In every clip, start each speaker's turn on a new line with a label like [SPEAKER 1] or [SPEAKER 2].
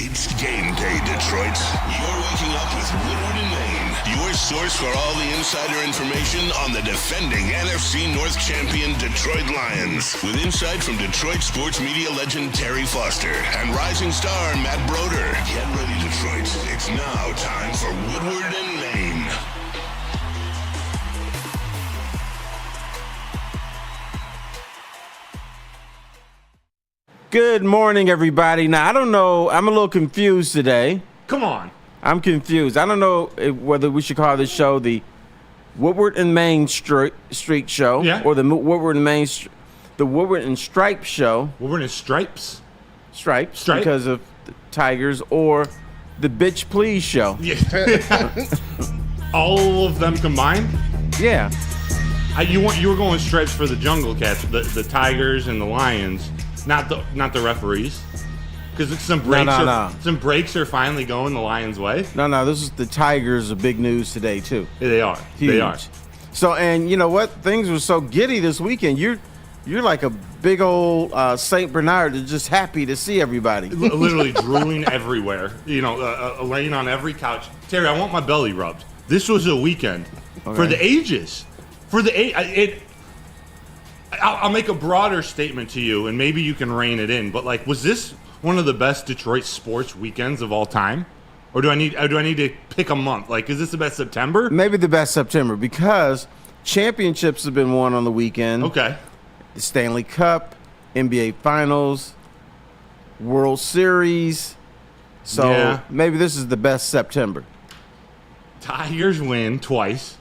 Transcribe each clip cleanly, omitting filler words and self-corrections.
[SPEAKER 1] It's game day, Detroit. You're waking up with Woodward and Maine, your source for all the insider information on the defending NFC North champion Detroit Lions. With insight from Detroit sports media legend Terry Foster and rising star Matt Broder. Get ready, Detroit. It's now time for Woodward and Maine.
[SPEAKER 2] Good morning, everybody. Now, I don't know. I'm a little confused today.
[SPEAKER 3] Come on.
[SPEAKER 2] I'm confused. I don't know whether we should call this show the Woodward and Maine Street Show, or the Woodward and Maine, the Woodward and Stripes Show.
[SPEAKER 3] Woodward and Stripes.
[SPEAKER 2] Stripes because of the Tigers, or the Bitch Please Show.
[SPEAKER 3] Yeah. All of them combined.
[SPEAKER 2] Yeah.
[SPEAKER 3] You were going stripes for the Jungle Cats, the Tigers and the Lions. Not the referees, because some breaks are finally going the Lions' way.
[SPEAKER 2] No, this is the Tigers are big news today too.
[SPEAKER 3] Yeah, they are.
[SPEAKER 2] Huge.
[SPEAKER 3] They are.
[SPEAKER 2] So, and you know what? Things were so giddy this weekend. You're like a big old Saint Bernard, that's just happy to see everybody.
[SPEAKER 3] Literally drooling everywhere. Laying on every couch. Terry, I want my belly rubbed. This was a weekend for the ages. I'll make a broader statement to you, and maybe you can rein it in. But was this one of the best Detroit sports weekends of all time, or do I need to pick a month? Is this the best September?
[SPEAKER 2] Maybe the best September, because championships have been won on the weekend.
[SPEAKER 3] Okay.
[SPEAKER 2] The Stanley Cup, NBA Finals, World Series. So maybe this is the best September.
[SPEAKER 3] Tigers win twice.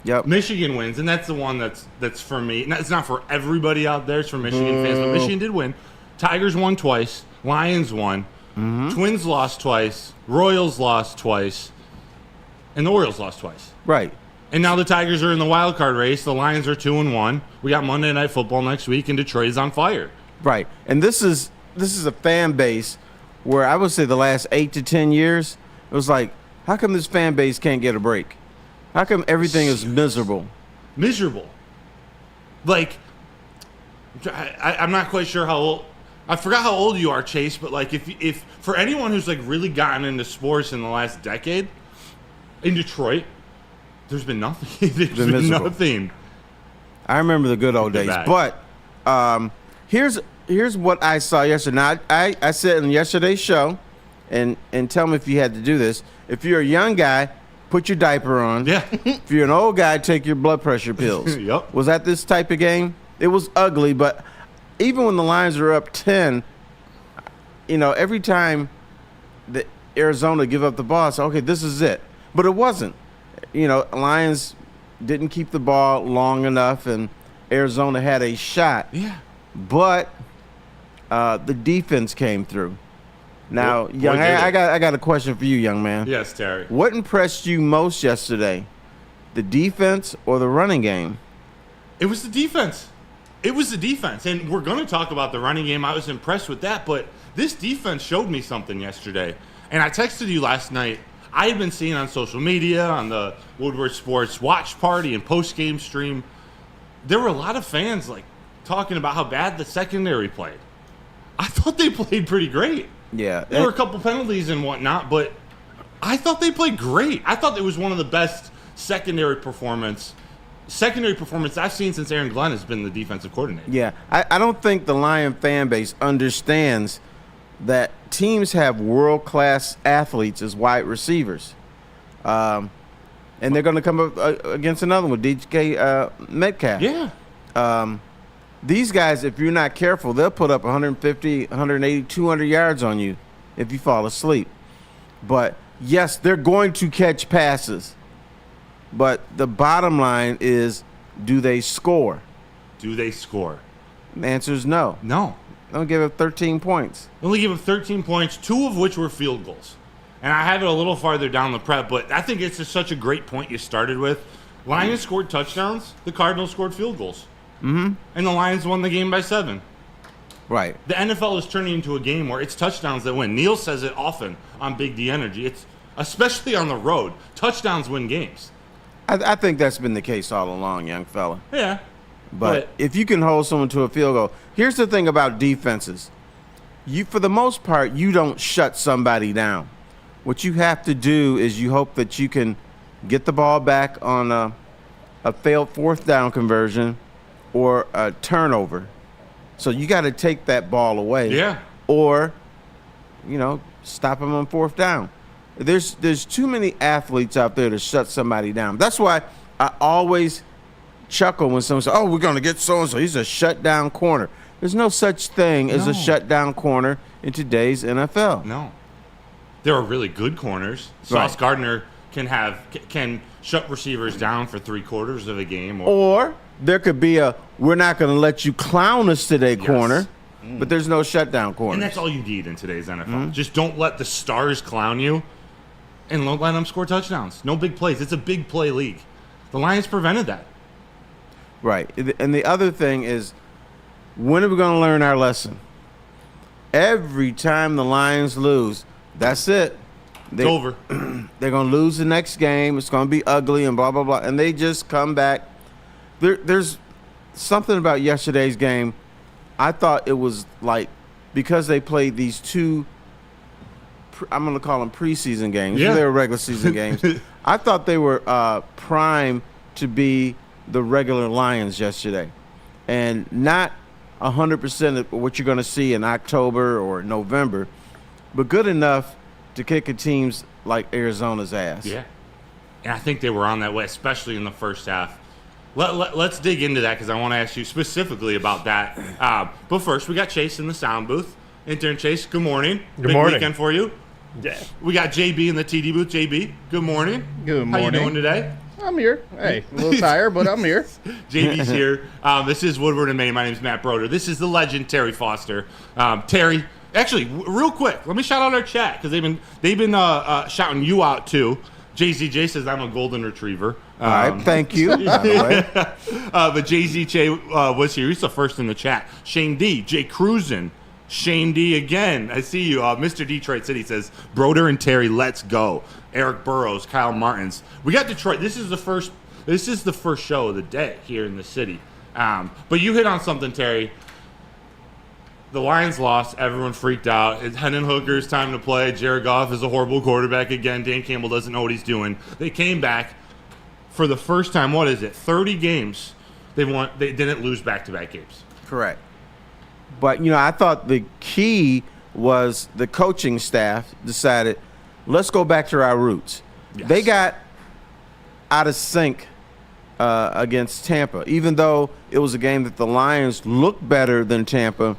[SPEAKER 2] Yep.
[SPEAKER 3] Michigan wins, and that's the one that's for me. It's not for everybody out there. It's for Michigan fans, but Michigan did win. Tigers won twice. Lions won. Mm-hmm. Twins lost twice. Royals lost twice. And the Orioles lost twice.
[SPEAKER 2] Right.
[SPEAKER 3] And now the Tigers are in the wild card race. The Lions are 2-1. We got Monday Night Football next week, and Detroit is on fire.
[SPEAKER 2] Right. And this is a fan base where I would say the last 8 to 10 years, it was like, how come this fan base can't get a break? How come everything is miserable?
[SPEAKER 3] Miserable. I'm not quite sure how old. I forgot how old you are, Chase. But if for anyone who's really gotten into sports in the last decade, in Detroit, there's been nothing. There's been nothing.
[SPEAKER 2] I remember the good old days. But here's what I saw yesterday. Now I said in yesterday's show, and tell me if you had to do this. If you're a young guy, put your diaper on. Yeah. If you're an old guy, take your blood pressure pills.
[SPEAKER 3] Yep.
[SPEAKER 2] Was that this type of game? It was ugly, but even when the Lions are up 10, every time the Arizona give up the ball, I said, okay, this is it. But it wasn't. Lions didn't keep the ball long enough, and Arizona had a shot.
[SPEAKER 3] Yeah.
[SPEAKER 2] But the defense came through. Now, young, I got a question for you, young man.
[SPEAKER 3] Yes, Terry.
[SPEAKER 2] What impressed you most yesterday, the defense or the running game?
[SPEAKER 3] It was the defense. And we're going to talk about the running game. I was impressed with that, but this defense showed me something yesterday. And I texted you last night. I had been seeing on social media, on the Woodward Sports watch party and post-game stream, there were a lot of fans talking about how bad the secondary played. I thought they played pretty great.
[SPEAKER 2] Yeah.
[SPEAKER 3] There were a couple penalties and whatnot, but I thought they played great. I thought it was one of the best secondary performance I've seen since Aaron Glenn has been the defensive coordinator.
[SPEAKER 2] Yeah. I don't think the Lion fan base understands that teams have world-class athletes as wide receivers. And they're going to come up against another one, DK Metcalf.
[SPEAKER 3] Yeah.
[SPEAKER 2] These guys, if you're not careful, they'll put up 150, 180, 200 yards on you if you fall asleep. But, yes, they're going to catch passes. But the bottom line is, do they score?
[SPEAKER 3] Do they score?
[SPEAKER 2] The answer is no.
[SPEAKER 3] No.
[SPEAKER 2] They'll give up 13 points.
[SPEAKER 3] They only give up 13 points, 2 of which were field goals. And I have it a little farther down the prep, but I think it's just such a great point you started with. Lions scored touchdowns. The Cardinals scored field goals.
[SPEAKER 2] Mm-hmm.
[SPEAKER 3] And the Lions won the game by 7.
[SPEAKER 2] Right.
[SPEAKER 3] The NFL is turning into a game where it's touchdowns that win. Neil says it often on Big D Energy. It's especially on the road. Touchdowns win games.
[SPEAKER 2] I think that's been the case all along, young fella.
[SPEAKER 3] Yeah.
[SPEAKER 2] But if you can hold someone to a field goal, here's the thing about defenses. for the most part, you don't shut somebody down. What you have to do is you hope that you can get the ball back on a failed fourth down conversion or a turnover. So you got to take that ball away.
[SPEAKER 3] Yeah.
[SPEAKER 2] Or, stop them on fourth down. There's too many athletes out there to shut somebody down. That's why I always chuckle when someone says, "Oh, we're going to get so-and-so. He's a shutdown corner." There's no such thing as a shutdown corner in today's NFL.
[SPEAKER 3] No. There are really good corners. Sauce Gardner can shut receivers down for 3/4 of a game.
[SPEAKER 2] Or there could be we're not going to let you clown us today corner, but there's no shutdown corner.
[SPEAKER 3] And that's all you need in today's NFL. Just don't let the stars clown you and don't let them score touchdowns. No big plays. It's a big play league. The Lions prevented that.
[SPEAKER 2] Right. And the other thing is, when are we going to learn our lesson? Every time the Lions lose, that's it.
[SPEAKER 3] It's over.
[SPEAKER 2] They're going to lose the next game. It's going to be ugly and blah, blah, blah. And they just come back. There's something about yesterday's game. I thought it was like, because they played these two, I'm going to call them preseason games.
[SPEAKER 3] Yeah.
[SPEAKER 2] They were regular season games. I thought they were primed to be the regular Lions yesterday. And not 100% of what you're going to see in October or November, but good enough to kick a teams like Arizona's ass.
[SPEAKER 3] Yeah. And I think they were on that way, especially in the first half. Let's dig into that because I want to ask you specifically about that. But first, we got Chase in the sound booth. Intern Chase, good morning.
[SPEAKER 4] Good morning.
[SPEAKER 3] Weekend for you.
[SPEAKER 4] Yeah.
[SPEAKER 3] We got JB in the TD booth. JB, good morning.
[SPEAKER 4] Good morning.
[SPEAKER 3] How you doing today?
[SPEAKER 4] I'm here. Hey, a little tired, but I'm here.
[SPEAKER 3] JB's here. This is Woodward in Maine. My name is Matt Broder. This is the legend Terry Foster. Terry, actually, real quick, let me shout out our chat because they've been shouting you out too. JZJ says I'm a golden retriever.
[SPEAKER 2] All right, thank you. By the way.
[SPEAKER 3] But JZJ was here. He's the first in the chat. Shane D, Jay Cruisin, Shane D again. I see you. Mr. Detroit City says Broder and Terry, let's go. Eric Burrows, Kyle Martins. We got Detroit. This is the first show of the day here in the city. But you hit on something, Terry. The Lions lost. Everyone freaked out. It's Hendon Hooker's time to play. Jared Goff is a horrible quarterback again. Dan Campbell doesn't know what he's doing. They came back for the first time. 30 games. They won. They didn't lose back-to-back games.
[SPEAKER 2] Correct. But, I thought the key was the coaching staff decided, let's go back to our roots.
[SPEAKER 3] Yes.
[SPEAKER 2] They got out of sync against Tampa, even though it was a game that the Lions looked better than Tampa.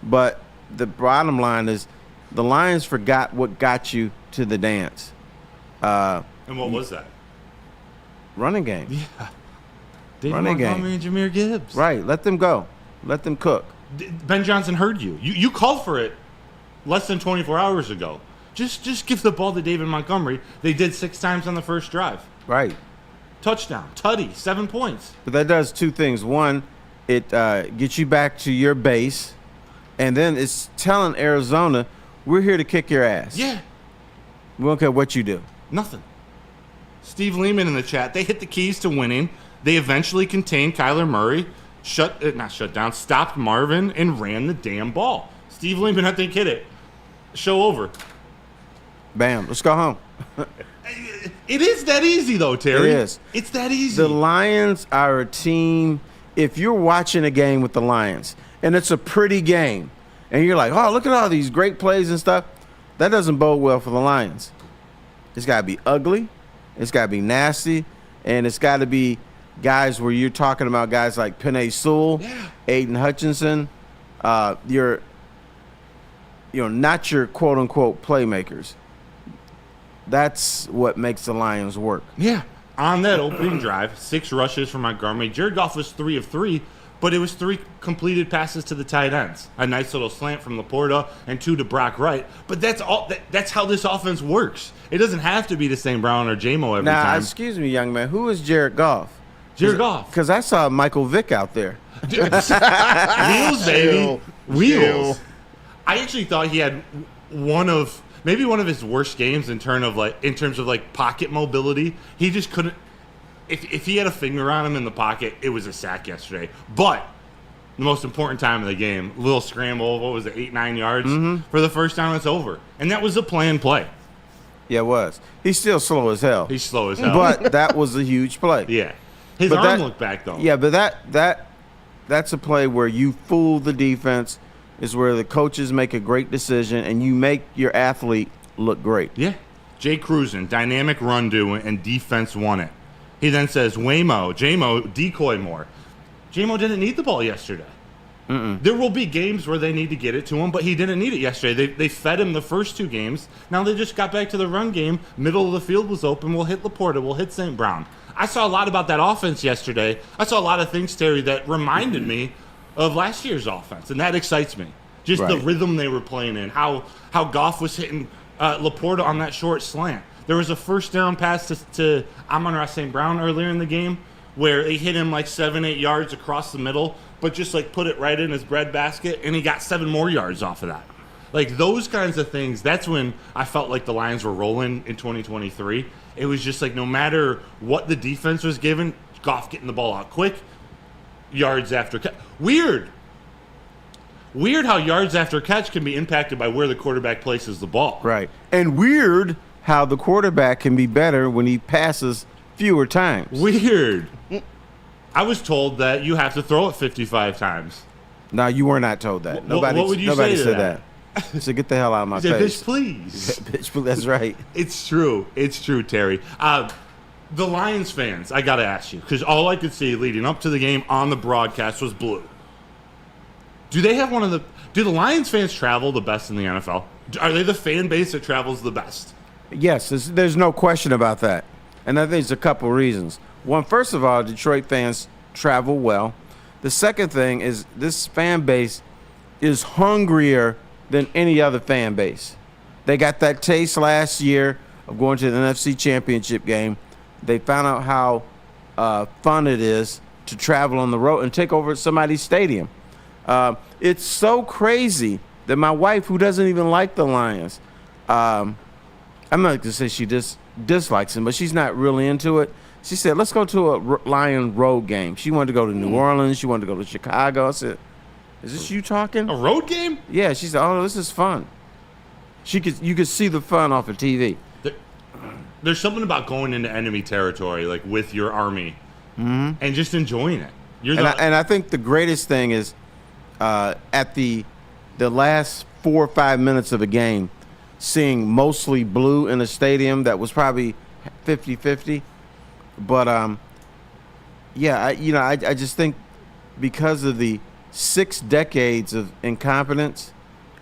[SPEAKER 2] But the bottom line is the Lions forgot what got you to the dance.
[SPEAKER 3] And what was that?
[SPEAKER 2] Running game.
[SPEAKER 3] Yeah. David
[SPEAKER 2] Running
[SPEAKER 3] Montgomery and Jahmyr Gibbs.
[SPEAKER 2] Right. Let them go. Let them cook.
[SPEAKER 3] Ben Johnson heard you. You called for it less than 24 hours ago. Just give the ball to David Montgomery. They did 6 times on the first drive.
[SPEAKER 2] Right.
[SPEAKER 3] Touchdown. Tutty. 7 points.
[SPEAKER 2] But that does 2 things. One, it gets you back to your base. And then it's telling Arizona, we're here to kick your ass.
[SPEAKER 3] Yeah.
[SPEAKER 2] We don't care what you do.
[SPEAKER 3] Nothing. Steve Lehman in the chat. They hit the keys to winning. They eventually contained Kyler Murray, stopped Marvin, and ran the damn ball. Steve Lehman, I think, hit it. Show over.
[SPEAKER 2] Bam. Let's go home.
[SPEAKER 3] It is that easy, though, Terry.
[SPEAKER 2] It is.
[SPEAKER 3] It's that easy.
[SPEAKER 2] The Lions are a team. If you're watching a game with the Lions, and it's a pretty game, and you're like, oh, look at all these great plays and stuff, that doesn't bode well for the Lions. It's got to be ugly. It's got to be nasty. And it's got to be guys where you're talking about guys like Penei Sewell, Aiden Hutchinson, you're not your quote-unquote playmakers. That's what makes the Lions work.
[SPEAKER 3] Yeah. On that opening drive, 6 rushes from Montgomery. Jared Goff was 3 of 3, but it was 3 completed passes to the tight ends. A nice little slant from Laporta and 2 to Brock Wright. But that's all. That's how this offense works. It doesn't have to be the same Brown or J-Mo every time.
[SPEAKER 2] Now, excuse me, young man. Who is Jared Goff?
[SPEAKER 3] Jared Goff.
[SPEAKER 2] Because I saw Michael Vick out there.
[SPEAKER 3] Wheels, baby. Wheels.
[SPEAKER 4] Chill.
[SPEAKER 3] I actually thought he had one of his worst games in terms of pocket mobility. He just couldn't. If he had a finger on him in the pocket, it was a sack yesterday. But the most important time of the game. A little scramble, what was it, 8-9 yards for the first time. It's over. And that was a planned play.
[SPEAKER 2] Yeah, it was. He's still slow as hell.
[SPEAKER 3] He's slow as hell.
[SPEAKER 2] But that was a huge play.
[SPEAKER 3] Yeah. His
[SPEAKER 2] But
[SPEAKER 3] arm
[SPEAKER 2] that-
[SPEAKER 3] looked back, though.
[SPEAKER 2] Yeah, but that's a play where you fool the defense, is where the coaches make a great decision and you make your athlete look great.
[SPEAKER 3] Yeah. Jay Cruzen, dynamic run do, and defense won it. He then says, J-Mo, decoy more. J-Mo didn't need the ball yesterday. There will be games where they need to get it to him, but he didn't need it yesterday. They fed him the first 2 games. Now they just got back to the run game. Middle of the field was open. We'll hit Laporta. We'll hit St. Brown. I saw a lot about that offense yesterday. I saw a lot of things, Terry, that reminded me of last year's offense, and that excites me. Just the
[SPEAKER 2] Right.
[SPEAKER 3] rhythm they were playing in, how Goff was hitting Laporta on that short slant. There was a first down pass to Amon-Ra St. Brown earlier in the game where they hit him like 7-8 yards across the middle, but just like put it right in his breadbasket, and he got 7 more yards off of that. Like those kinds of things, that's when I felt like the Lions were rolling in 2023. It was just like no matter what the defense was given, Goff getting the ball out quick, yards after catch. Weird how yards after catch can be impacted by where the quarterback places the ball.
[SPEAKER 2] Right. And weird how the quarterback can be better when he passes fewer times.
[SPEAKER 3] Weird. I was told that you have to throw it 55 times.
[SPEAKER 2] No, you were not told that.
[SPEAKER 3] What would you
[SPEAKER 2] nobody
[SPEAKER 3] say to
[SPEAKER 2] said
[SPEAKER 3] that?
[SPEAKER 2] So get the hell out of my
[SPEAKER 3] He said,
[SPEAKER 2] face.
[SPEAKER 3] "Bitch, please."
[SPEAKER 2] Bitch, that's right.
[SPEAKER 3] It's true. It's true, Terry. The Lions fans, I got to ask you, because all I could see leading up to the game on the broadcast was blue. Do they have do the Lions fans travel the best in the NFL? Are they the fan base that travels the best?
[SPEAKER 2] Yes, there's no question about that. And I think there's a couple reasons. One, first of all, Detroit fans travel well. The second thing is this fan base is hungrier than any other fan base. They got that taste last year of going to the NFC Championship game. They found out how fun it is to travel on the road and take over somebody's stadium. It's so crazy that my wife, who doesn't even like the Lions, I'm not going to say she dislikes them, but she's not really into it. She said, let's go to a Lion road game. She wanted to go to New Orleans. She wanted to go to Chicago. I said, is this you talking?
[SPEAKER 3] A road game?
[SPEAKER 2] Yeah, she said, oh, this is fun. You could see the fun off of TV.
[SPEAKER 3] There's something about going into enemy territory, like with your army, and just enjoying it.
[SPEAKER 2] And I think the greatest thing is at the last 4 or 5 minutes of a game, seeing mostly blue in a stadium that was probably 50-50. But, I just think because of the 6 decades of incompetence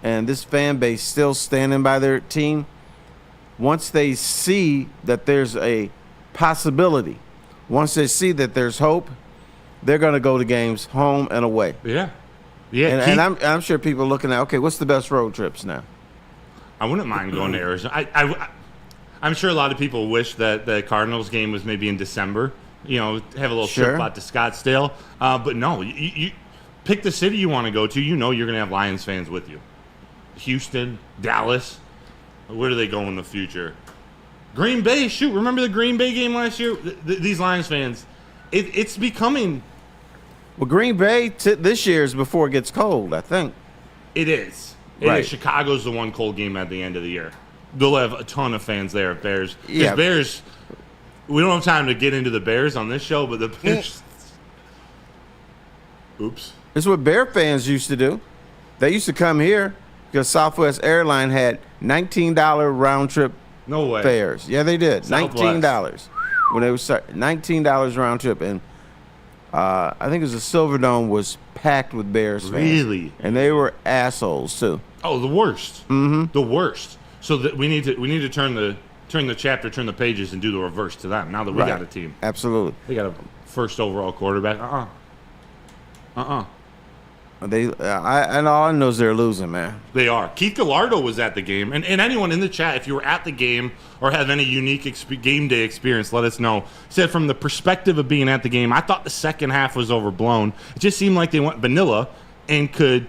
[SPEAKER 2] and this fan base still standing by their team, once they see that there's a possibility, once they see that there's hope, they're going to go to games home and away.
[SPEAKER 3] Yeah.
[SPEAKER 2] And I'm sure people are looking at, okay, what's the best road trips now?
[SPEAKER 3] I wouldn't mind going to Arizona. I'm sure a lot of people wish that the Cardinals game was maybe in December. Have a little trip out to Scottsdale. But no, you pick the city you want to go to. You're going to have Lions fans with you. Houston, Dallas. Where do they go in the future? Green Bay. Shoot, remember the Green Bay game last year? These Lions fans, it's becoming.
[SPEAKER 2] Well, Green Bay this year is before it gets cold, I think.
[SPEAKER 3] It is.
[SPEAKER 2] Right.
[SPEAKER 3] Chicago's the one cold game at the end of the year. They'll have a ton of fans there at Bears.
[SPEAKER 2] Yeah.
[SPEAKER 3] Bears, we don't have time to get into the Bears on this show, but the Bears. Oops.
[SPEAKER 2] It's what Bear fans used to do. They used to come here because Southwest Airline had $19 round trip
[SPEAKER 3] No way.
[SPEAKER 2] fares. Yeah, they did.
[SPEAKER 3] Southwest.
[SPEAKER 2] $19 when they was $19 round trip, and I think it was the Silverdome was packed with Bears fans.
[SPEAKER 3] Really?
[SPEAKER 2] And they were assholes too.
[SPEAKER 3] Oh, the worst. Mm-hmm. The worst. So that we need to turn the chapter, turn the pages, and do the reverse to them. Now that we got a team,
[SPEAKER 2] Absolutely.
[SPEAKER 3] they got a first overall quarterback.
[SPEAKER 2] And all I know is they're losing, man.
[SPEAKER 3] They are. Keith Gallardo was at the game. And anyone in the chat, if you were at the game or have any unique game day experience, let us know. Said from the perspective of being at the game, I thought the second half was overblown. It just seemed like they went vanilla and could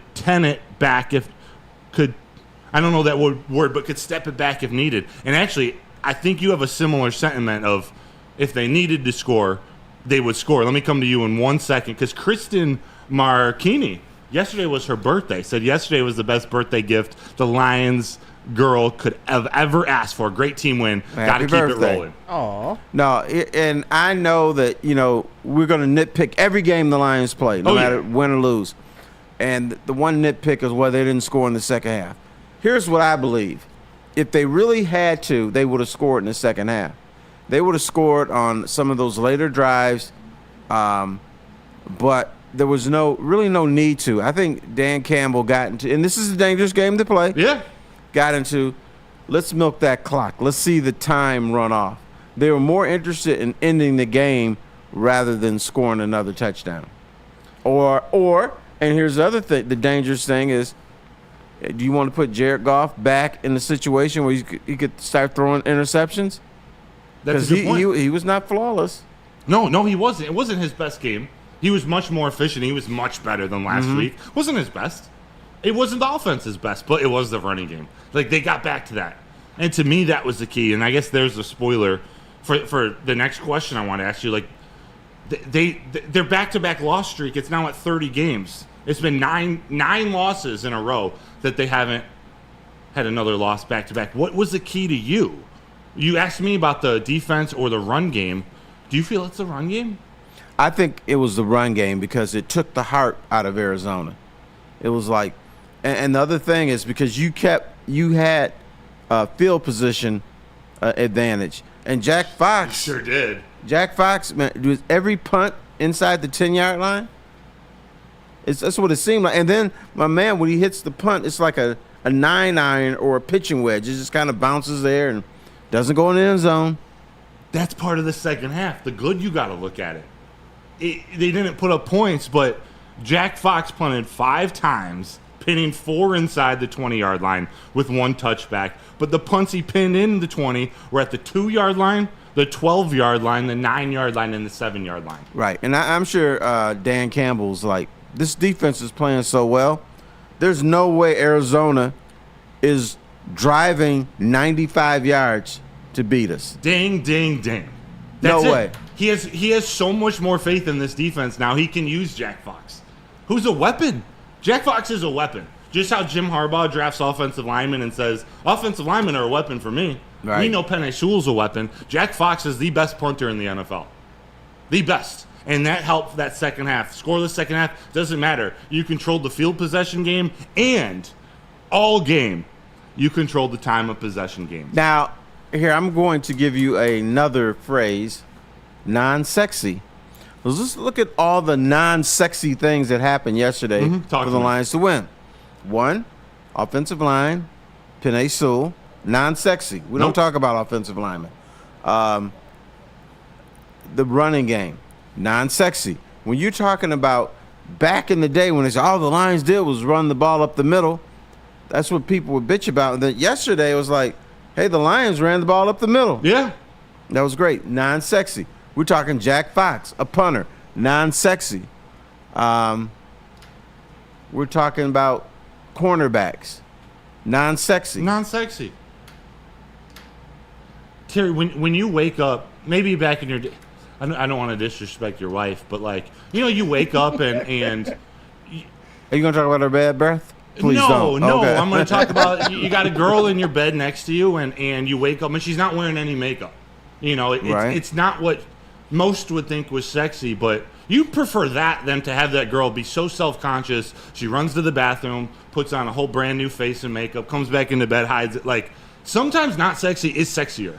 [SPEAKER 3] I don't know that word, but could step it back if needed. And actually, I think you have a similar sentiment of if they needed to score, they would score. Let me come to you in 1 second, because Kristen Marquini. Yesterday was her birthday. Said yesterday was the best birthday gift the Lions girl could have ever asked for. Great team win. Got to keep it rolling.
[SPEAKER 4] Aw.
[SPEAKER 2] No, and I know that, we're going to nitpick every game the Lions play, no matter win or lose. And the one nitpick is why they didn't score in the second half. Here's what I believe. If they really had to, they would have scored in the second half. They would have scored on some of those later drives, but there was really no need to. I think Dan Campbell got into, and this is a dangerous game to play.
[SPEAKER 3] Yeah.
[SPEAKER 2] Got into, let's milk that clock. Let's see the time run off. They were more interested in ending the game rather than scoring another touchdown. Or, and here's the other thing, the dangerous thing is, do you want to put Jared Goff back in the situation where he could start throwing interceptions?
[SPEAKER 3] That's a good point.
[SPEAKER 2] He was not flawless.
[SPEAKER 3] No, he wasn't. It wasn't his best game. He was much more efficient. He was much better than last week. Wasn't his best. It wasn't the offense's best, but it was the running game. Like, they got back to that. And to me, that was the key. And I guess there's a spoiler for the next question I want to ask you. Like, their back-to-back loss streak, it's now at 30 games. It's been nine losses in a row that they haven't had another loss back-to-back. What was the key to you? You asked me about the defense or the run game. Do you feel it's the run game?
[SPEAKER 2] I think it was the run game because it took the heart out of Arizona. It was like, and the other thing is because you had field position advantage, and Jack Fox
[SPEAKER 3] Sure did.
[SPEAKER 2] Jack Fox, man, was every punt inside the 10-yard line. That's what it seemed like. And then my man, when he hits the punt, it's like a 9-iron or a pitching wedge. It just kind of bounces there and doesn't go in the end zone.
[SPEAKER 3] That's part of the second half. The good, you got to look at it. They didn't put up points, but Jack Fox punted 5 times, pinning 4 inside the 20-yard line with 1 touchback. But the punts he pinned in the 20 were at the 2-yard line, the 12-yard line, the 9-yard line, and the 7-yard line.
[SPEAKER 2] Right, and I'm sure Dan Campbell's like, this defense is playing so well. There's no way Arizona is driving 95 yards to beat us.
[SPEAKER 3] Ding, ding, ding.
[SPEAKER 2] No
[SPEAKER 3] That's
[SPEAKER 2] way.
[SPEAKER 3] It. He has so much more faith in this defense now. He can use Jack Fox, who's a weapon. Jack Fox is a weapon. Just how Jim Harbaugh drafts offensive linemen and says, offensive linemen are a weapon for me.
[SPEAKER 2] Right.
[SPEAKER 3] We know Penei Sewell's a weapon. Jack Fox is the best punter in the NFL. The best. And that helped that second half. Scoreless second half, doesn't matter. You controlled the field possession game, and all game, you controlled the time of possession game.
[SPEAKER 2] Now, here, I'm going to give you another phrase, non-sexy. Let's just look at all the non-sexy things that happened yesterday for the Lions to win. 1, offensive line, Penei Sewell, non-sexy. We don't talk about offensive linemen. The running game, non-sexy. When you're talking about back in the day when they said all the Lions did was run the ball up the middle, that's what people would bitch about. And then yesterday it was like, hey, the Lions ran the ball up the middle.
[SPEAKER 3] Yeah.
[SPEAKER 2] That was great. Non-sexy. We're talking Jack Fox, a punter, non-sexy. We're talking about cornerbacks, non-sexy.
[SPEAKER 3] Non-sexy. Terry, when you wake up, maybe back in your day, I don't want to disrespect your wife, but like, you wake up and
[SPEAKER 2] Are you going to talk about her bad breath? Please
[SPEAKER 3] no,
[SPEAKER 2] don't.
[SPEAKER 3] no.
[SPEAKER 2] Okay.
[SPEAKER 3] I'm going to talk about you got a girl in your bed next to you, and you wake up and she's not wearing any makeup. It's not what most would think was sexy, but you prefer that than to have that girl be so self-conscious. She runs to the bathroom, puts on a whole brand new face and makeup, comes back into bed, hides it. Like, sometimes not sexy is sexier.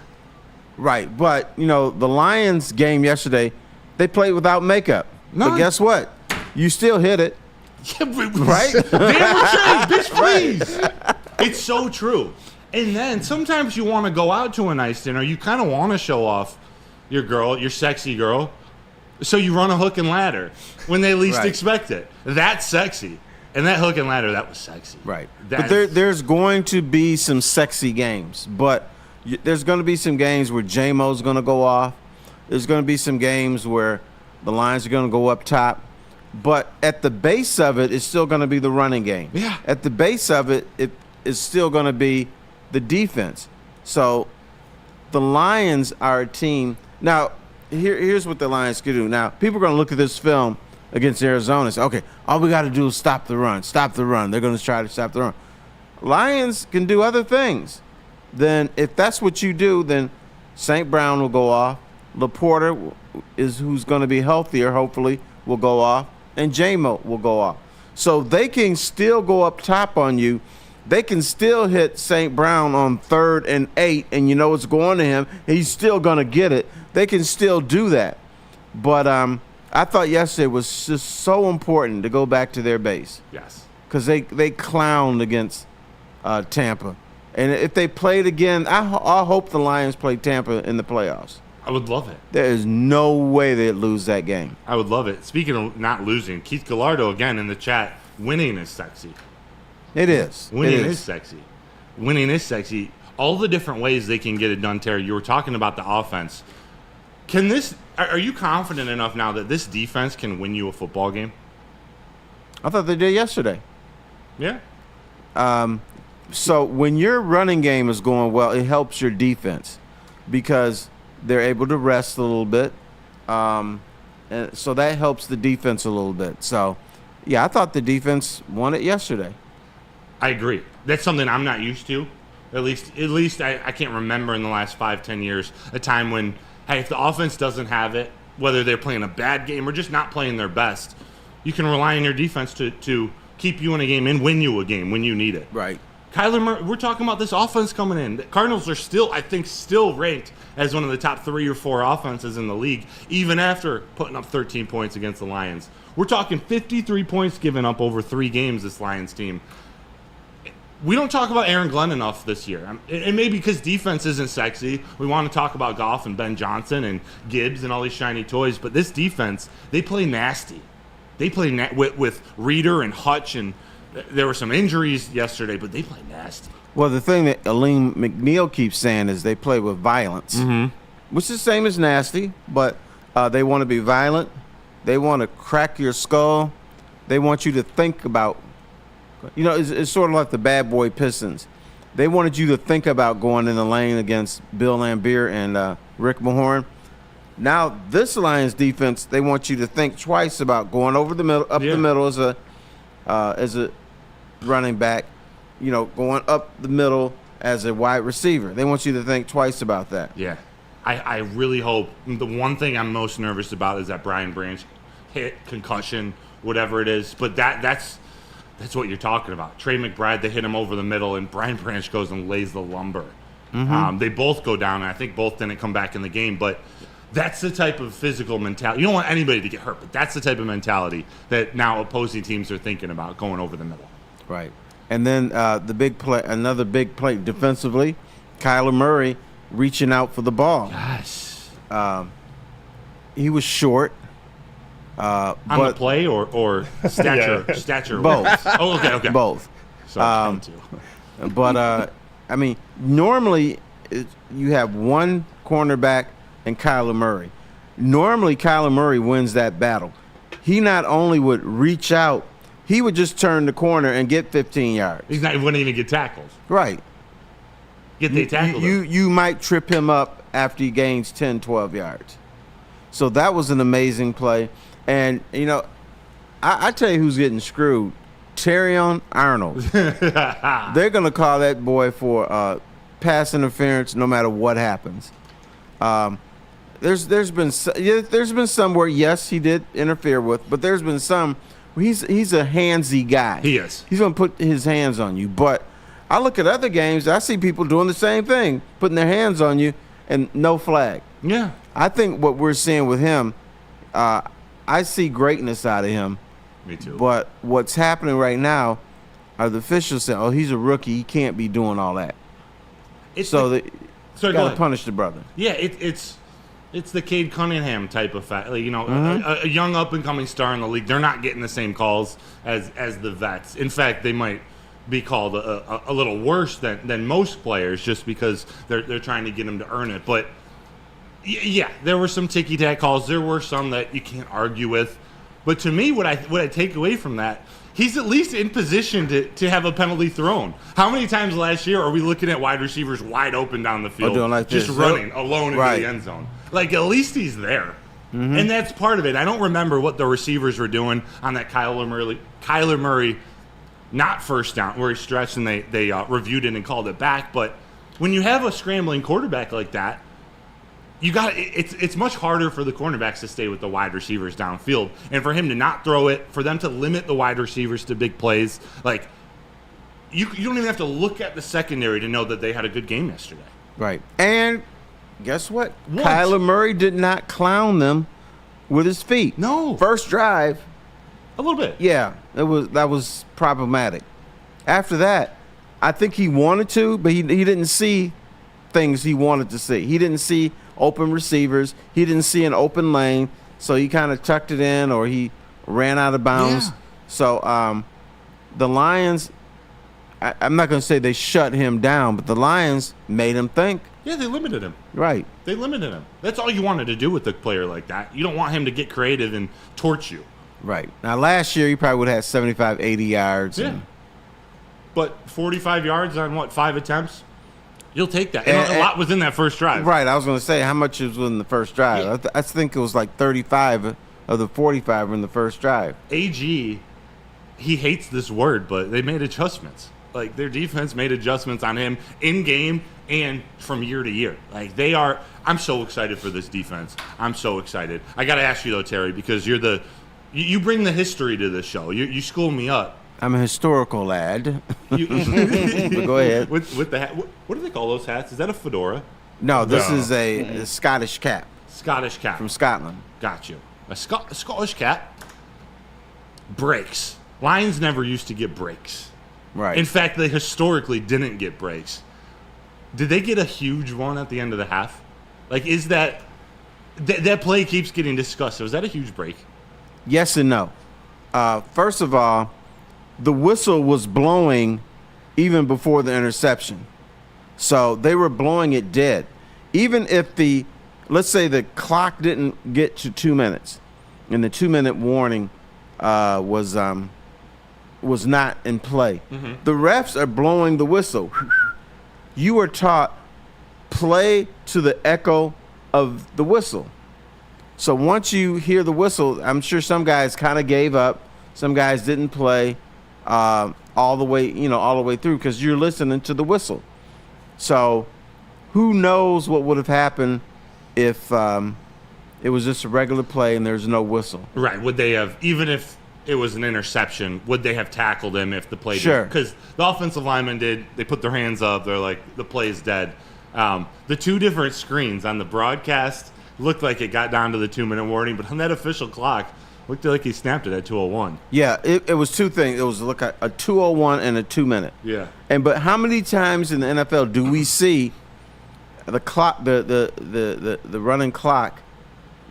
[SPEAKER 2] Right, but, the Lions game yesterday, they played without makeup.
[SPEAKER 3] No.
[SPEAKER 2] But guess what? You still hit it.
[SPEAKER 3] Yeah, but,
[SPEAKER 2] Right?
[SPEAKER 3] Damn bitch, please. It's so true. And then sometimes you want to go out to a nice dinner. You kind of want to show off your girl, your sexy girl. So you run a hook and ladder when they least expect it. That's sexy. And that hook and ladder, that was sexy.
[SPEAKER 2] Right. But there's going to be some sexy games. But there's going to be some games where J-Mo's going to go off. There's going to be some games where the Lions are going to go up top. But at the base of it, it's still going to be the running game.
[SPEAKER 3] Yeah.
[SPEAKER 2] At the base of it, it is still going to be the defense. So the Lions are a team. Now, here's what the Lions can do. Now, people are going to look at this film against Arizona. Say, okay, all we got to do is stop the run. Stop the run. They're going to try to stop the run. Lions can do other things. Then if that's what you do, then St. Brown will go off. LaPorta is who's going to be healthier, hopefully, will go off. And J-Mo will go off. So they can still go up top on you. They can still hit St. Brown on 3rd and 8, and you know it's going to him. He's still going to get it. They can still do that. But I thought yesterday was just so important to go back to their base.
[SPEAKER 3] Yes.
[SPEAKER 2] Because they clowned against Tampa. And if they played again, I hope the Lions play Tampa in the playoffs.
[SPEAKER 3] I would love it.
[SPEAKER 2] There is no way they'd lose that game.
[SPEAKER 3] I would love it. Speaking of not losing, Keith Gallardo again in the chat, winning is sexy.
[SPEAKER 2] It is.
[SPEAKER 3] Winning is sexy. Winning is sexy. All the different ways they can get it done, Terry. You were talking about the offense. Are you confident enough now that this defense can win you a football game?
[SPEAKER 2] I thought they did yesterday.
[SPEAKER 3] Yeah.
[SPEAKER 2] So when your running game is going well, it helps your defense because they're able to rest a little bit. And so that helps the defense a little bit. So, yeah, I thought the defense won it yesterday.
[SPEAKER 3] I agree. That's something I'm not used to. At least I can't remember in the last 5-10 years a time when, hey, if the offense doesn't have it, whether they're playing a bad game or just not playing their best, you can rely on your defense to keep you in a game and win you a game when you need it.
[SPEAKER 2] Right.
[SPEAKER 3] Kyler Murray, we're talking about this offense coming in. The Cardinals are still ranked as one of the top 3 or 4 offenses in the league, even after putting up 13 points against the Lions. We're talking 53 points given up over 3 games, this Lions team. We don't talk about Aaron Glenn enough this year. And maybe because defense isn't sexy. We want to talk about Goff and Ben Johnson and Gibbs and all these shiny toys. But this defense, they play nasty. They play with Reeder and Hutch, and there were some injuries yesterday, but they play nasty.
[SPEAKER 2] Well, the thing that Aleem McNeil keeps saying is they play with violence, which is the same as nasty, but they want to be violent. They want to crack your skull. They want you to think about, it's sort of like the bad boy Pistons. They wanted you to think about going in the lane against Bill Laimbeer and Rick Mahorn. Now, this Lions defense, they want you to think twice about going over the middle, up the middle as a running back, going up the middle as a wide receiver. They want you to think twice about that.
[SPEAKER 3] Yeah. I really hope. The one thing I'm most nervous about is that Brian Branch hit, concussion, whatever it is. But that's what you're talking about. Trey McBride, they hit him over the middle, and Brian Branch goes and lays the lumber. They both go down, and I think both didn't come back in the game. But that's the type of physical mentality. You don't want anybody to get hurt, but that's the type of mentality that now opposing teams are thinking about going over the middle.
[SPEAKER 2] Right. And then another big play defensively, Kyler Murray reaching out for the ball.
[SPEAKER 3] Yes.
[SPEAKER 2] He was short.
[SPEAKER 3] On the play or stature? Stature.
[SPEAKER 2] Both.
[SPEAKER 3] Oh, okay.
[SPEAKER 2] Both.
[SPEAKER 3] So
[SPEAKER 2] But, normally you have one cornerback and Kyler Murray. Normally, Kyler Murray wins that battle. He not only would reach out, he would just turn the corner and get 15 yards.
[SPEAKER 3] He wouldn't even get tackled.
[SPEAKER 2] Right.
[SPEAKER 3] They tackled him.
[SPEAKER 2] You might trip him up after he gains 10, 12 yards. So that was an amazing play. And, I tell you who's getting screwed. Terrion Arnold. They're going to call that boy for pass interference no matter what happens. There's been some where, yes, he did interfere with, but there's been some where he's a handsy guy.
[SPEAKER 3] He is.
[SPEAKER 2] He's going to put his hands on you. But I look at other games, I see people doing the same thing, putting their hands on you, and no flag.
[SPEAKER 3] Yeah.
[SPEAKER 2] I think what we're seeing with him, I see greatness out of him.
[SPEAKER 3] Me too.
[SPEAKER 2] But what's happening right now are the officials saying, oh, he's a rookie, he can't be doing all that. So got to punish the brother.
[SPEAKER 3] Yeah, it's the Cade Cunningham type of fact. Like, a young up-and-coming star in the league. They're not getting the same calls as the vets. In fact, they might be called a little worse than most players just because they're trying to get them to earn it. But, yeah, there were some ticky-tack calls. There were some that you can't argue with. But to me, what I take away from that, he's at least in position to have a penalty thrown. How many times last year are we looking at wide receivers wide open down the field,
[SPEAKER 2] doing like
[SPEAKER 3] just
[SPEAKER 2] this,
[SPEAKER 3] running alone into
[SPEAKER 2] right
[SPEAKER 3] the end zone? Like, at least he's there. And that's part of it. I don't remember what the receivers were doing on that Kyler Murray not first down, where he stretched and they reviewed it and called it back. But when you have a scrambling quarterback like that, it's much harder for the cornerbacks to stay with the wide receivers downfield. And for him to not throw it, for them to limit the wide receivers to big plays, like, you don't even have to look at the secondary to know that they had a good game yesterday.
[SPEAKER 2] Right. And guess what? Kyler Murray did not clown them with his feet.
[SPEAKER 3] No.
[SPEAKER 2] First drive.
[SPEAKER 3] A little bit.
[SPEAKER 2] Yeah, that was problematic. After that, I think he wanted to, but he didn't see things he wanted to see. He didn't see open receivers. He didn't see an open lane, so he kind of tucked it in or he ran out of bounds.
[SPEAKER 3] Yeah.
[SPEAKER 2] So the Lions, I'm not going to say they shut him down, but the Lions made him think.
[SPEAKER 3] Yeah, they limited him.
[SPEAKER 2] Right.
[SPEAKER 3] They limited him. That's all you wanted to do with a player like that. You don't want him to get creative and torch you.
[SPEAKER 2] Right. Now, last year, he probably would have had 75, 80 yards.
[SPEAKER 3] Yeah. But 45 yards on, 5 attempts? You'll take that. And a lot was in that first drive.
[SPEAKER 2] Right. I was going to say, how much was in the first drive?
[SPEAKER 3] Yeah.
[SPEAKER 2] I think it was like 35 of the 45 were in the first drive.
[SPEAKER 3] AG, he hates this word, but they made adjustments. Like, their defense made adjustments on him in game and from year to year. Like, I'm so excited for this defense. I'm so excited. I got to ask you, though, Terry, because you bring the history to this show. You school me up.
[SPEAKER 2] I'm a historical lad. But go ahead.
[SPEAKER 3] With the hat. What do they call those hats? Is that a fedora?
[SPEAKER 2] No, this is a Scottish cap.
[SPEAKER 3] Scottish cap.
[SPEAKER 2] From Scotland.
[SPEAKER 3] Got you. A Scottish cap. Breaks. Lions never used to get breaks.
[SPEAKER 2] Right.
[SPEAKER 3] In fact, they historically didn't get breaks. Did they get a huge one at the end of the half? Like, is that play keeps getting discussed. So is that a huge break?
[SPEAKER 2] Yes and no. First of all, the whistle was blowing even before the interception. So they were blowing it dead. Even if let's say the clock didn't get to 2 minutes and the 2-minute warning was not in play. Mm-hmm. The refs are blowing the whistle. You are taught play to the echo of the whistle. So once you hear the whistle, I'm sure some guys kind of gave up. Some guys didn't play all the way through because you're listening to the whistle. So who knows what would have happened if it was just a regular play and there's no whistle?
[SPEAKER 3] Right. Would they have, even if it was an interception, would they have tackled him if the play
[SPEAKER 2] Sure.
[SPEAKER 3] did? Because the offensive linemen they put their hands up. They're like, the play is dead. The two different screens on the broadcast looked like it got down to the 2-minute warning, but on that official clock, looked like he snapped it at 2:01.
[SPEAKER 2] Yeah, it was two things. It was a 2:01 and a 2-minute.
[SPEAKER 3] Yeah.
[SPEAKER 2] But how many times in the NFL do we see the clock, the running clock,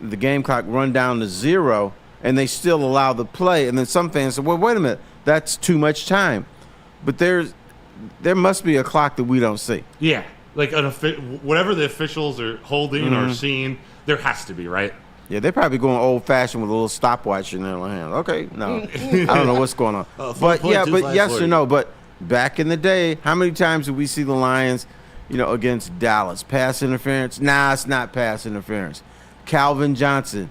[SPEAKER 2] the game clock run down to 0, and they still allow the play? And then some fans say, "Well, wait a minute, that's too much time." But there must be a clock that we don't see.
[SPEAKER 3] Yeah, like whatever the officials are holding or seeing, there has to be, right?
[SPEAKER 2] Yeah, they're probably going old-fashioned with a little stopwatch in their hand. Okay, no, I don't know what's going on. But yes or no. But back in the day, how many times did we see the Lions, against Dallas? Pass interference? Nah, it's not pass interference. Calvin Johnson,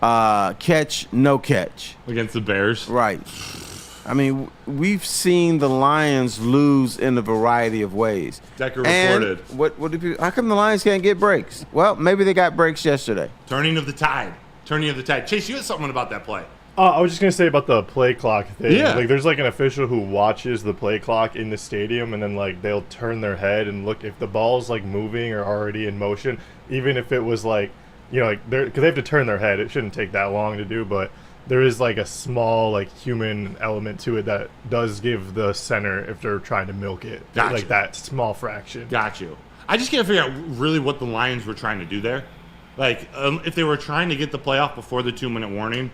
[SPEAKER 2] catch, no catch.
[SPEAKER 3] Against the Bears?
[SPEAKER 2] Right. I mean, we've seen the Lions lose in a variety of ways.
[SPEAKER 3] Decker reported.
[SPEAKER 2] And how come the Lions can't get breaks? Well, maybe they got breaks yesterday.
[SPEAKER 3] Turning of the tide. Chase, you had something about that play.
[SPEAKER 5] I was just going to say about the play clock thing.
[SPEAKER 3] Yeah.
[SPEAKER 5] Like, there's, an official who watches the play clock in the stadium, and then, they'll turn their head and look if the ball's, moving or already in motion, even if it was, because they have to turn their head. It shouldn't take that long to do, but there is, a small, human element to it that does give the center if they're trying to milk it.
[SPEAKER 3] Gotcha.
[SPEAKER 5] That small fraction.
[SPEAKER 3] Got you. I just can't figure out really what the Lions were trying to do there. If they were trying to get the playoff before the 2-minute warning.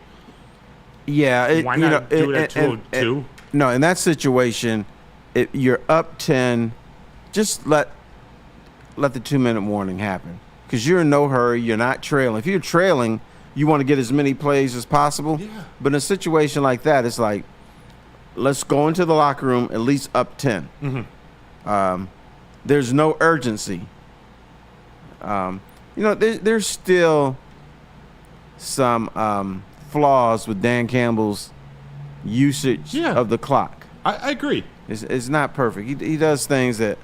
[SPEAKER 2] Yeah.
[SPEAKER 3] Why not do it at 2:02?
[SPEAKER 2] No, in that situation, you're up 10, just let the 2-minute warning happen. Because you're in no hurry. You're not trailing. If you're trailing, you want to get as many plays as possible.
[SPEAKER 3] Yeah.
[SPEAKER 2] But in a situation like that, it's like, let's go into the locker room at least up 10. Mm-hmm. There's no urgency. There's still some flaws with Dan Campbell's usage of the clock.
[SPEAKER 3] I agree.
[SPEAKER 2] It's not perfect. He does things that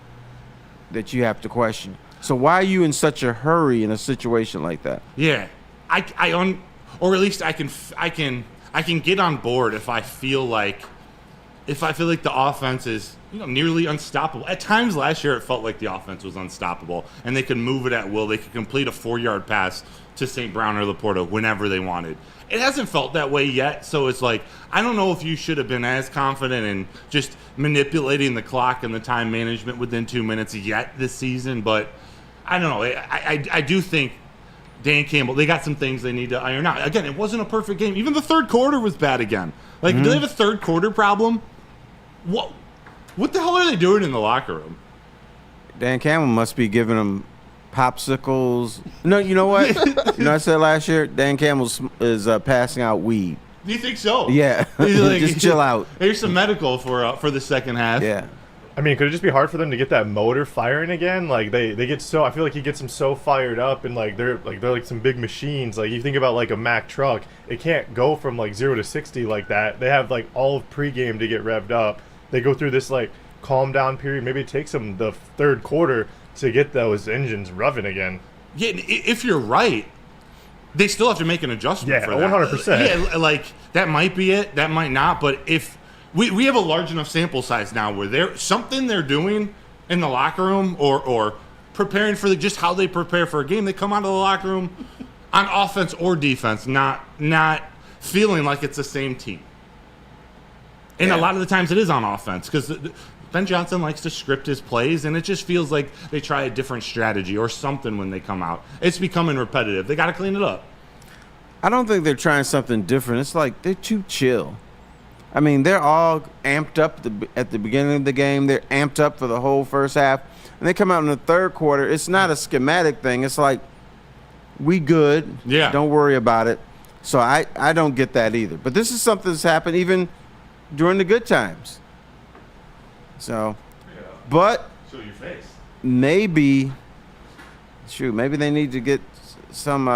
[SPEAKER 2] you have to question. So why are you in such a hurry in a situation like that?
[SPEAKER 3] Yeah, or at least I can get on board if I feel like the offense is nearly unstoppable. At times last year, it felt like the offense was unstoppable, and they could move it at will. They could complete a 4-yard pass to St. Brown or Laporta whenever they wanted. It hasn't felt that way yet, so it's like I don't know if you should have been as confident in just manipulating the clock and the time management within 2 minutes yet this season, but I don't know. I do think Dan Campbell, they got some things they need to iron out. Again, it wasn't a perfect game. Even the third quarter was bad again. Like, do they have a third quarter problem? What the hell are they doing in the locker room?
[SPEAKER 2] Dan Campbell must be giving them popsicles. No, you know what? I said last year, Dan Campbell is passing out weed.
[SPEAKER 3] Do you think so?
[SPEAKER 2] Yeah. Just chill out.
[SPEAKER 3] Here's some medical for the second half.
[SPEAKER 2] Yeah.
[SPEAKER 5] I mean, could it just be hard for them to get that motor firing again? Like they get so, I feel like he gets them so fired up, and they're like some big machines. Like you think about like a Mack truck, it can't go from like 0 to 60 like that. They have like all of pregame to get revved up. They go through this like calm down period. Maybe it takes them the third quarter to get those engines revving again.
[SPEAKER 3] Yeah, if you're right, they still have to make an adjustment for that.
[SPEAKER 5] 100%.
[SPEAKER 3] Yeah, like that might be it, that might not, but if we have a large enough sample size now where they're doing in the locker room or preparing for just how they prepare for a game, they come out of the locker room on offense or defense, not feeling like it's the same team. And a lot of the times it is on offense because Ben Johnson likes to script his plays, and it just feels like they try a different strategy or something when they come out. It's becoming repetitive. They got to clean it up.
[SPEAKER 2] I don't think they're trying something different. It's like they're too chill. I mean, they're all amped up at the beginning of the game. They're amped up for the whole first half. And they come out in the third quarter. It's not a schematic thing. It's like, we good.
[SPEAKER 3] Yeah.
[SPEAKER 2] Don't worry about it. So I don't get that either. But this is something that's happened even during the good times. So, but
[SPEAKER 3] Show your face.
[SPEAKER 2] maybe they need to get some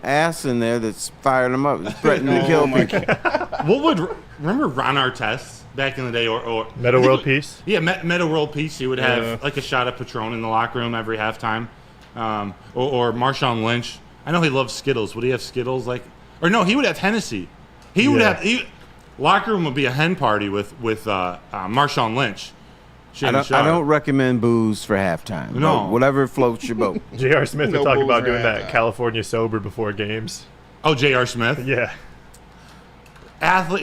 [SPEAKER 2] ass in there that's firing them up. It's threatening to kill people.
[SPEAKER 3] Remember Ron Artest back in the day, or
[SPEAKER 5] Meta World Peace?
[SPEAKER 3] Yeah, Meta World Peace. He would have like a shot of Patron in the locker room every halftime, or Marshawn Lynch. I know he loves Skittles. Would he have Skittles or no? He would have Hennessy. He would have. Locker room would be a hen party with Marshawn Lynch.
[SPEAKER 2] I don't recommend booze for halftime.
[SPEAKER 3] No.
[SPEAKER 2] Whatever floats your boat.
[SPEAKER 5] J.R. Smith
[SPEAKER 4] No
[SPEAKER 5] would talk
[SPEAKER 4] booze
[SPEAKER 5] about
[SPEAKER 4] for
[SPEAKER 5] doing that
[SPEAKER 4] halftime.
[SPEAKER 5] California sober before games.
[SPEAKER 3] Oh, J.R. Smith.
[SPEAKER 5] Yeah.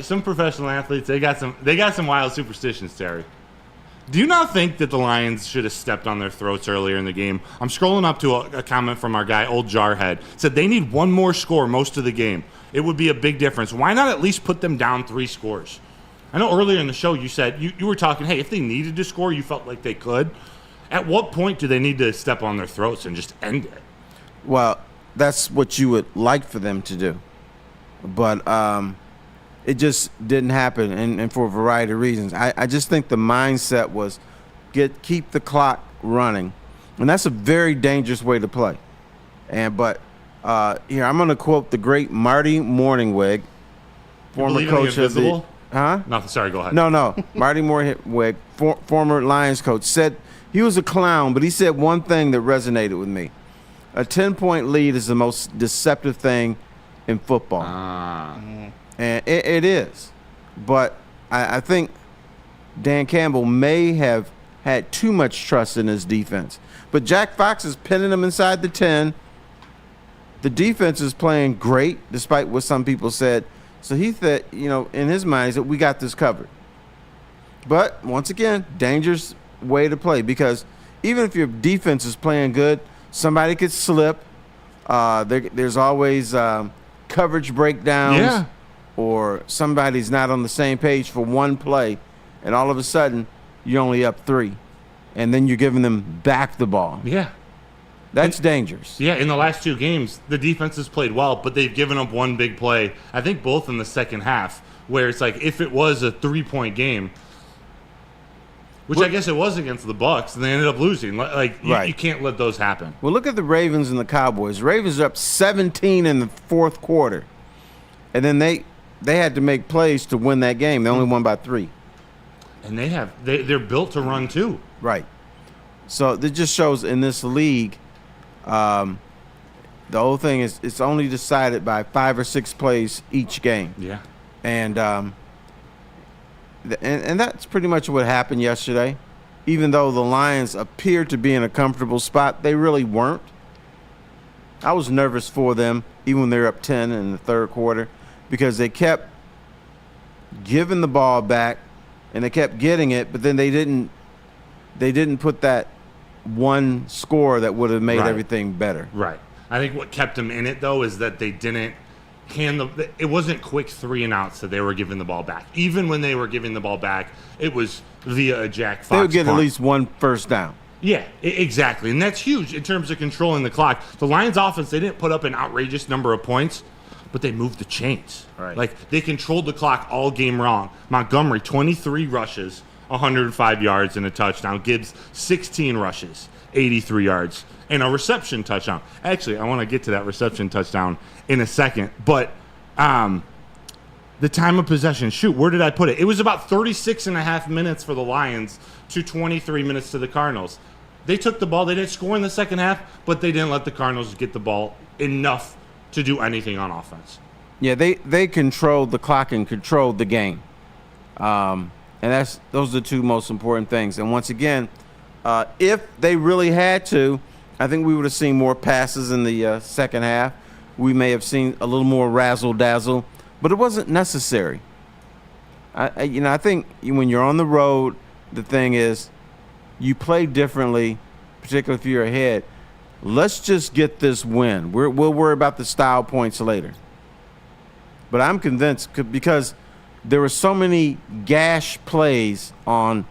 [SPEAKER 3] Some professional athletes, they got some wild superstitions, Terry. Do you not think that the Lions should have stepped on their throats earlier in the game? I'm scrolling up to a comment from our guy, Old Jarhead. Said they need one more score most of the game. It would be a big difference. Why not at least put them down 3 scores? I know earlier in the show you said you were talking, hey, if they needed to score, you felt like they could. At what point do they need to step on their throats and just end it?
[SPEAKER 2] Well, that's what you would like for them to do. But it just didn't happen, and for a variety of reasons. I just think the mindset was keep the clock running, and that's a very dangerous way to play. But here I'm going to quote the great Marty Morningwig, former coach of the. Huh?
[SPEAKER 3] Nothing. Sorry, go ahead.
[SPEAKER 2] No. Marty Morningwig, former Lions coach, said he was a clown, but he said one thing that resonated with me: a 10-point lead is the most deceptive thing in football. And it is. But I think Dan Campbell may have had too much trust in his defense. But Jack Fox is pinning him inside the 10. The defense is playing great, despite what some people said. So he thought, in his mind, he said, we got this covered. But, once again, dangerous way to play. Because even if your defense is playing good, somebody could slip. There's always coverage breakdowns.
[SPEAKER 3] Yeah.
[SPEAKER 2] Or somebody's not on the same page for one play, and all of a sudden you're only up 3, and then you're giving them back the ball.
[SPEAKER 3] Yeah.
[SPEAKER 2] That's dangerous.
[SPEAKER 3] Yeah, in the last 2 games, the defense has played well, but they've given up one big play, I think both in the second half, where it's like if it was a 3-point game, which I guess it was against the Bucks, and they ended up losing. Like
[SPEAKER 2] Right.
[SPEAKER 3] you can't let those happen.
[SPEAKER 2] Well, look at the Ravens and the Cowboys. Ravens are up 17 in the fourth quarter, and then they had to make plays to win that game. They only won by 3.
[SPEAKER 3] And they're built to run too.
[SPEAKER 2] Right. So it just shows in this league, the whole thing is it's only decided by 5 or 6 plays each game.
[SPEAKER 3] Yeah.
[SPEAKER 2] And that's pretty much what happened yesterday. Even though the Lions appeared to be in a comfortable spot, they really weren't. I was nervous for them, even when they were up 10 in the third quarter, because they kept giving the ball back and they kept getting it, but then they didn't put that one score that would have made
[SPEAKER 3] Right.
[SPEAKER 2] everything better.
[SPEAKER 3] Right. I think what kept them in it, though, is that they didn't it wasn't quick 3-and-outs that they were giving the ball back. Even when they were giving the ball back, it was via a Jack Fox
[SPEAKER 2] They would get
[SPEAKER 3] punt.
[SPEAKER 2] at least one first down.
[SPEAKER 3] Yeah, exactly. And that's huge in terms of controlling the clock. The Lions offense, they didn't put up an outrageous number of points, but they moved the chains.
[SPEAKER 2] Right.
[SPEAKER 3] Like, they controlled the clock all game long. Montgomery, 23 rushes, 105 yards and a touchdown. Gibbs, 16 rushes, 83 yards, and a reception touchdown. Actually, I want to get to that reception touchdown in a second, but the time of possession, shoot, where did I put it? It was about 36 and a half minutes for the Lions to 23 minutes to the Cardinals. They took the ball. They didn't score in the second half, but they didn't let the Cardinals get the ball enough to do anything on offense.
[SPEAKER 2] Yeah, they controlled the clock and controlled the game. And those are the two most important things. And once again, if they really had to, I think we would have seen more passes in the second half. We may have seen a little more razzle-dazzle, but it wasn't necessary. I think when you're on the road, the thing is you play differently, particularly if you're ahead. Let's just get this win. We'll worry about the style points later. But I'm convinced because there were so many gash plays from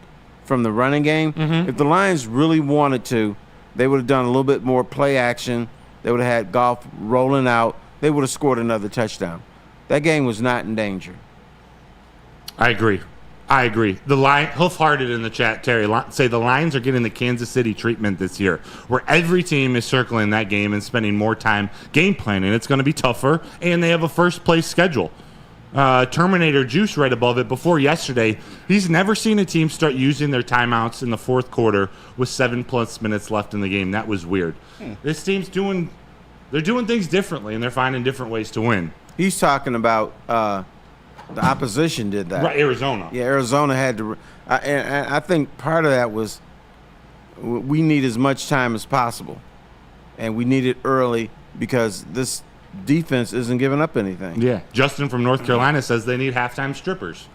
[SPEAKER 2] the running game. Mm-hmm. If the Lions really wanted to, they would have done a little bit more play action. They would have had Goff rolling out. They would have scored another touchdown. That game was not in danger.
[SPEAKER 3] I agree. The Hoof-Hearted in the chat, Terry, say the Lions are getting the Kansas City treatment this year, where every team is circling that game and spending more time game planning. It's going to be tougher, and they have a first-place schedule. Terminator Juice right above it before yesterday. He's never seen a team start using their timeouts in the fourth quarter with 7+ minutes left in the game. That was weird. This team's doing things differently, and they're finding different ways to win.
[SPEAKER 2] He's talking about the opposition did that.
[SPEAKER 3] Right, Arizona.
[SPEAKER 2] Yeah, Arizona had to. And I think part of that was we need as much time as possible, and we need it early because this defense isn't giving up anything.
[SPEAKER 3] Yeah. Justin from North Carolina says they need halftime strippers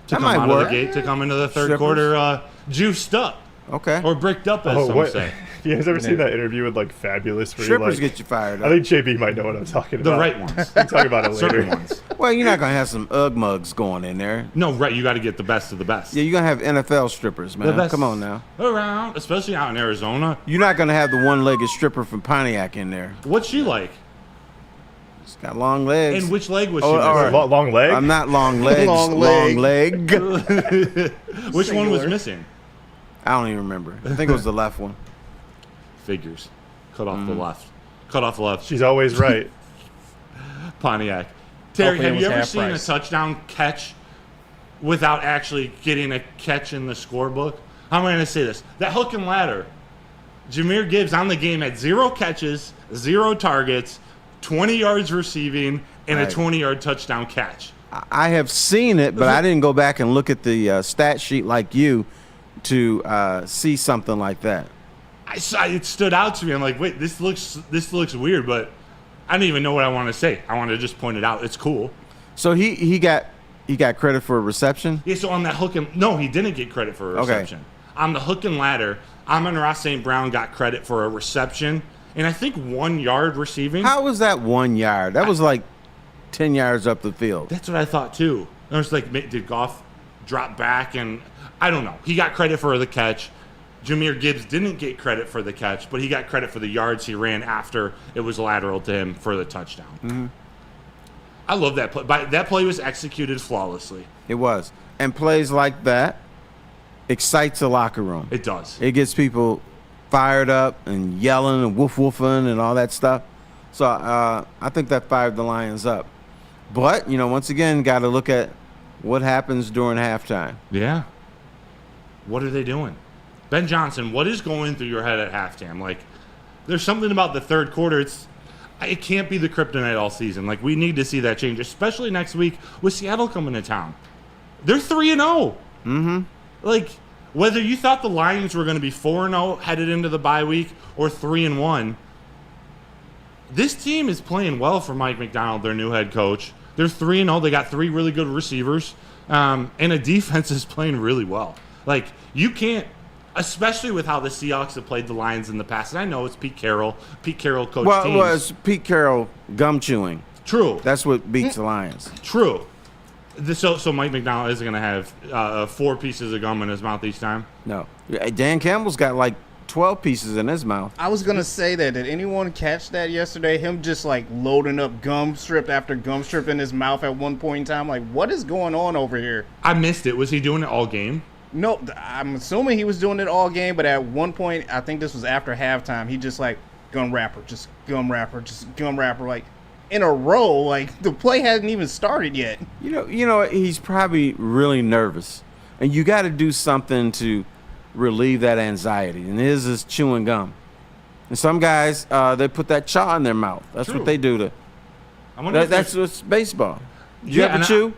[SPEAKER 3] to
[SPEAKER 2] That
[SPEAKER 3] come
[SPEAKER 2] might
[SPEAKER 3] out
[SPEAKER 2] work.
[SPEAKER 3] of the gate, to come into the third
[SPEAKER 2] Strippers?
[SPEAKER 3] quarter juiced up
[SPEAKER 2] Okay.
[SPEAKER 3] or bricked up, as some
[SPEAKER 5] what?
[SPEAKER 3] say.
[SPEAKER 5] You guys ever seen that interview with like Fabulous? Where
[SPEAKER 2] Strippers
[SPEAKER 5] like,
[SPEAKER 2] get you fired
[SPEAKER 5] I
[SPEAKER 2] up.
[SPEAKER 5] think JB might know what I'm talking
[SPEAKER 3] The
[SPEAKER 5] about.
[SPEAKER 3] right ones.
[SPEAKER 5] We can talk about it
[SPEAKER 3] Certain
[SPEAKER 5] later.
[SPEAKER 3] ones.
[SPEAKER 2] Well, you're not going to have some Ugg mugs going in there.
[SPEAKER 3] No, right. You got to get the best of the best.
[SPEAKER 2] Yeah, you're going to have NFL strippers, man.
[SPEAKER 3] The best
[SPEAKER 2] Come on now.
[SPEAKER 3] around, especially out in Arizona.
[SPEAKER 2] You're not going to have the one-legged stripper from Pontiac in there.
[SPEAKER 3] What's she like?
[SPEAKER 2] It's got long legs.
[SPEAKER 3] And which leg was she
[SPEAKER 2] Oh, all
[SPEAKER 3] missing?
[SPEAKER 2] right.
[SPEAKER 5] Long leg?
[SPEAKER 2] I'm not long legs.
[SPEAKER 4] Long
[SPEAKER 2] long
[SPEAKER 4] leg.
[SPEAKER 2] leg.
[SPEAKER 3] Which one was
[SPEAKER 4] Singular.
[SPEAKER 3] missing?
[SPEAKER 2] I don't even remember. I think it was the left one.
[SPEAKER 3] Figures. Cut off the left. Cut off the left.
[SPEAKER 5] She's always right.
[SPEAKER 3] Pontiac. Terry,
[SPEAKER 4] Hopefully it
[SPEAKER 3] have
[SPEAKER 4] was
[SPEAKER 3] you ever
[SPEAKER 4] half
[SPEAKER 3] seen
[SPEAKER 4] price.
[SPEAKER 3] a touchdown catch without actually getting a catch in the scorebook? How am I going to say this? That hook and ladder. Jahmyr Gibbs on the game had 0 catches, 0 targets, 20 yards receiving, and a
[SPEAKER 2] Right.
[SPEAKER 3] 20-yard touchdown catch.
[SPEAKER 2] I have seen it, but I didn't go back and look at the stat sheet like you to see something like that.
[SPEAKER 3] I saw it stood out to me. I'm like, wait, this looks weird, but I don't even know what I want to say. I want to just point it out. It's cool.
[SPEAKER 2] So he got credit for a reception.
[SPEAKER 3] Yeah, so on that hook and no, he didn't get credit for a
[SPEAKER 2] Okay.
[SPEAKER 3] reception. On the hook and ladder, Amon-Ra St. Brown got credit for a reception and I think 1 yard receiving.
[SPEAKER 2] How was that 1 yard? That was like 10 yards up the field.
[SPEAKER 3] That's what I thought too. I was like, did Goff drop back? And I don't know. He got credit for the catch. Jahmyr Gibbs didn't get credit for the catch, but he got credit for the yards he ran after it was lateral to him for the touchdown. Mm-hmm. I love that play. That play was executed flawlessly.
[SPEAKER 2] It was. And plays like that excites the locker room.
[SPEAKER 3] It does.
[SPEAKER 2] It gets people fired up and yelling and woof-woofing and all that stuff. So I think that fired the Lions up. But, once again, got to look at what happens during halftime.
[SPEAKER 3] Yeah. What are they doing? Ben Johnson, what is going through your head at halftime? Like, there's something about the third quarter. It can't be the kryptonite all season. Like, we need to see that change, especially next week with Seattle coming to town. They're 3-0.
[SPEAKER 2] Mm-hmm.
[SPEAKER 3] Like, whether you thought the Lions were going to be 4-0 headed into the bye week or 3-1, this team is playing well for Mike McDonald, their new head coach. They're 3-0. They got 3 really good receivers, and a defense is playing really well. Like, you can't, especially with how the Seahawks have played the Lions in the past. And I know it's Pete Carroll. Pete Carroll coached teams.
[SPEAKER 2] Well, it's Pete Carroll gum chewing.
[SPEAKER 3] True.
[SPEAKER 2] That's what beats the Lions.
[SPEAKER 3] True. So Mike McDonald isn't going to have 4 pieces of gum in his mouth each time?
[SPEAKER 2] No. Dan Campbell's got like 12 pieces in his mouth.
[SPEAKER 4] I was going to say that. Did anyone catch that yesterday? Him just like loading up gum strip after gum strip in his mouth at one point in time. Like, what is going on over here?
[SPEAKER 3] I missed it. Was he doing it all game?
[SPEAKER 4] No, I'm assuming he was doing it all game, but at one point, I think this was after halftime, he just like, gum wrapper, just gum wrapper, just gum wrapper, like, in a row. Like, the play hasn't even started yet.
[SPEAKER 2] He's probably really nervous. And you got to do something to relieve that anxiety. And his is chewing gum. And some guys, they put that chaw in their mouth. That's
[SPEAKER 3] True.
[SPEAKER 2] what they do. That's what's baseball. Do you ever chew?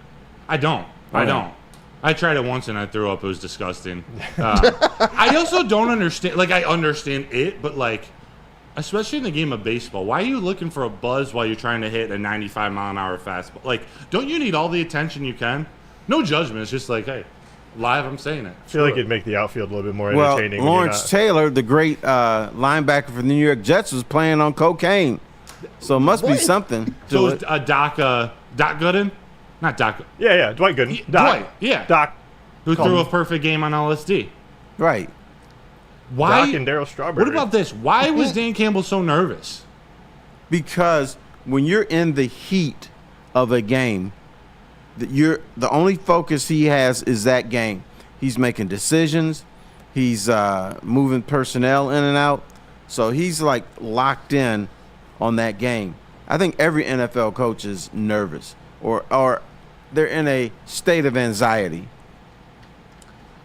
[SPEAKER 3] I don't. I don't. I tried it once and I threw up. It was disgusting. I also don't understand. Like, I understand it, but, like, especially in the game of baseball, why are you looking for a buzz while you're trying to hit a 95-mile-an-hour fastball? Like, don't you need all the attention you can? No judgment. It's just like, hey, live, I'm saying it.
[SPEAKER 5] I feel like it'd make the outfield a little bit more entertaining.
[SPEAKER 2] Well, Lawrence Taylor, the great linebacker for the New York Jets, was playing on cocaine. So it must be something.
[SPEAKER 3] So is Doc Gooden? Not Doc.
[SPEAKER 5] Yeah, Dwight Gooden.
[SPEAKER 3] Dwight, yeah.
[SPEAKER 5] Doc.
[SPEAKER 3] Who threw a perfect game on LSD.
[SPEAKER 2] Right.
[SPEAKER 3] Why?
[SPEAKER 5] Doc and Darryl Strawberry.
[SPEAKER 3] What about this? Why was Dan Campbell so nervous?
[SPEAKER 2] Because when you're in the heat of a game, the only focus he has is that game. He's making decisions. He's moving personnel in and out. So he's like locked in on that game. I think every NFL coach is nervous or they're in a state of anxiety.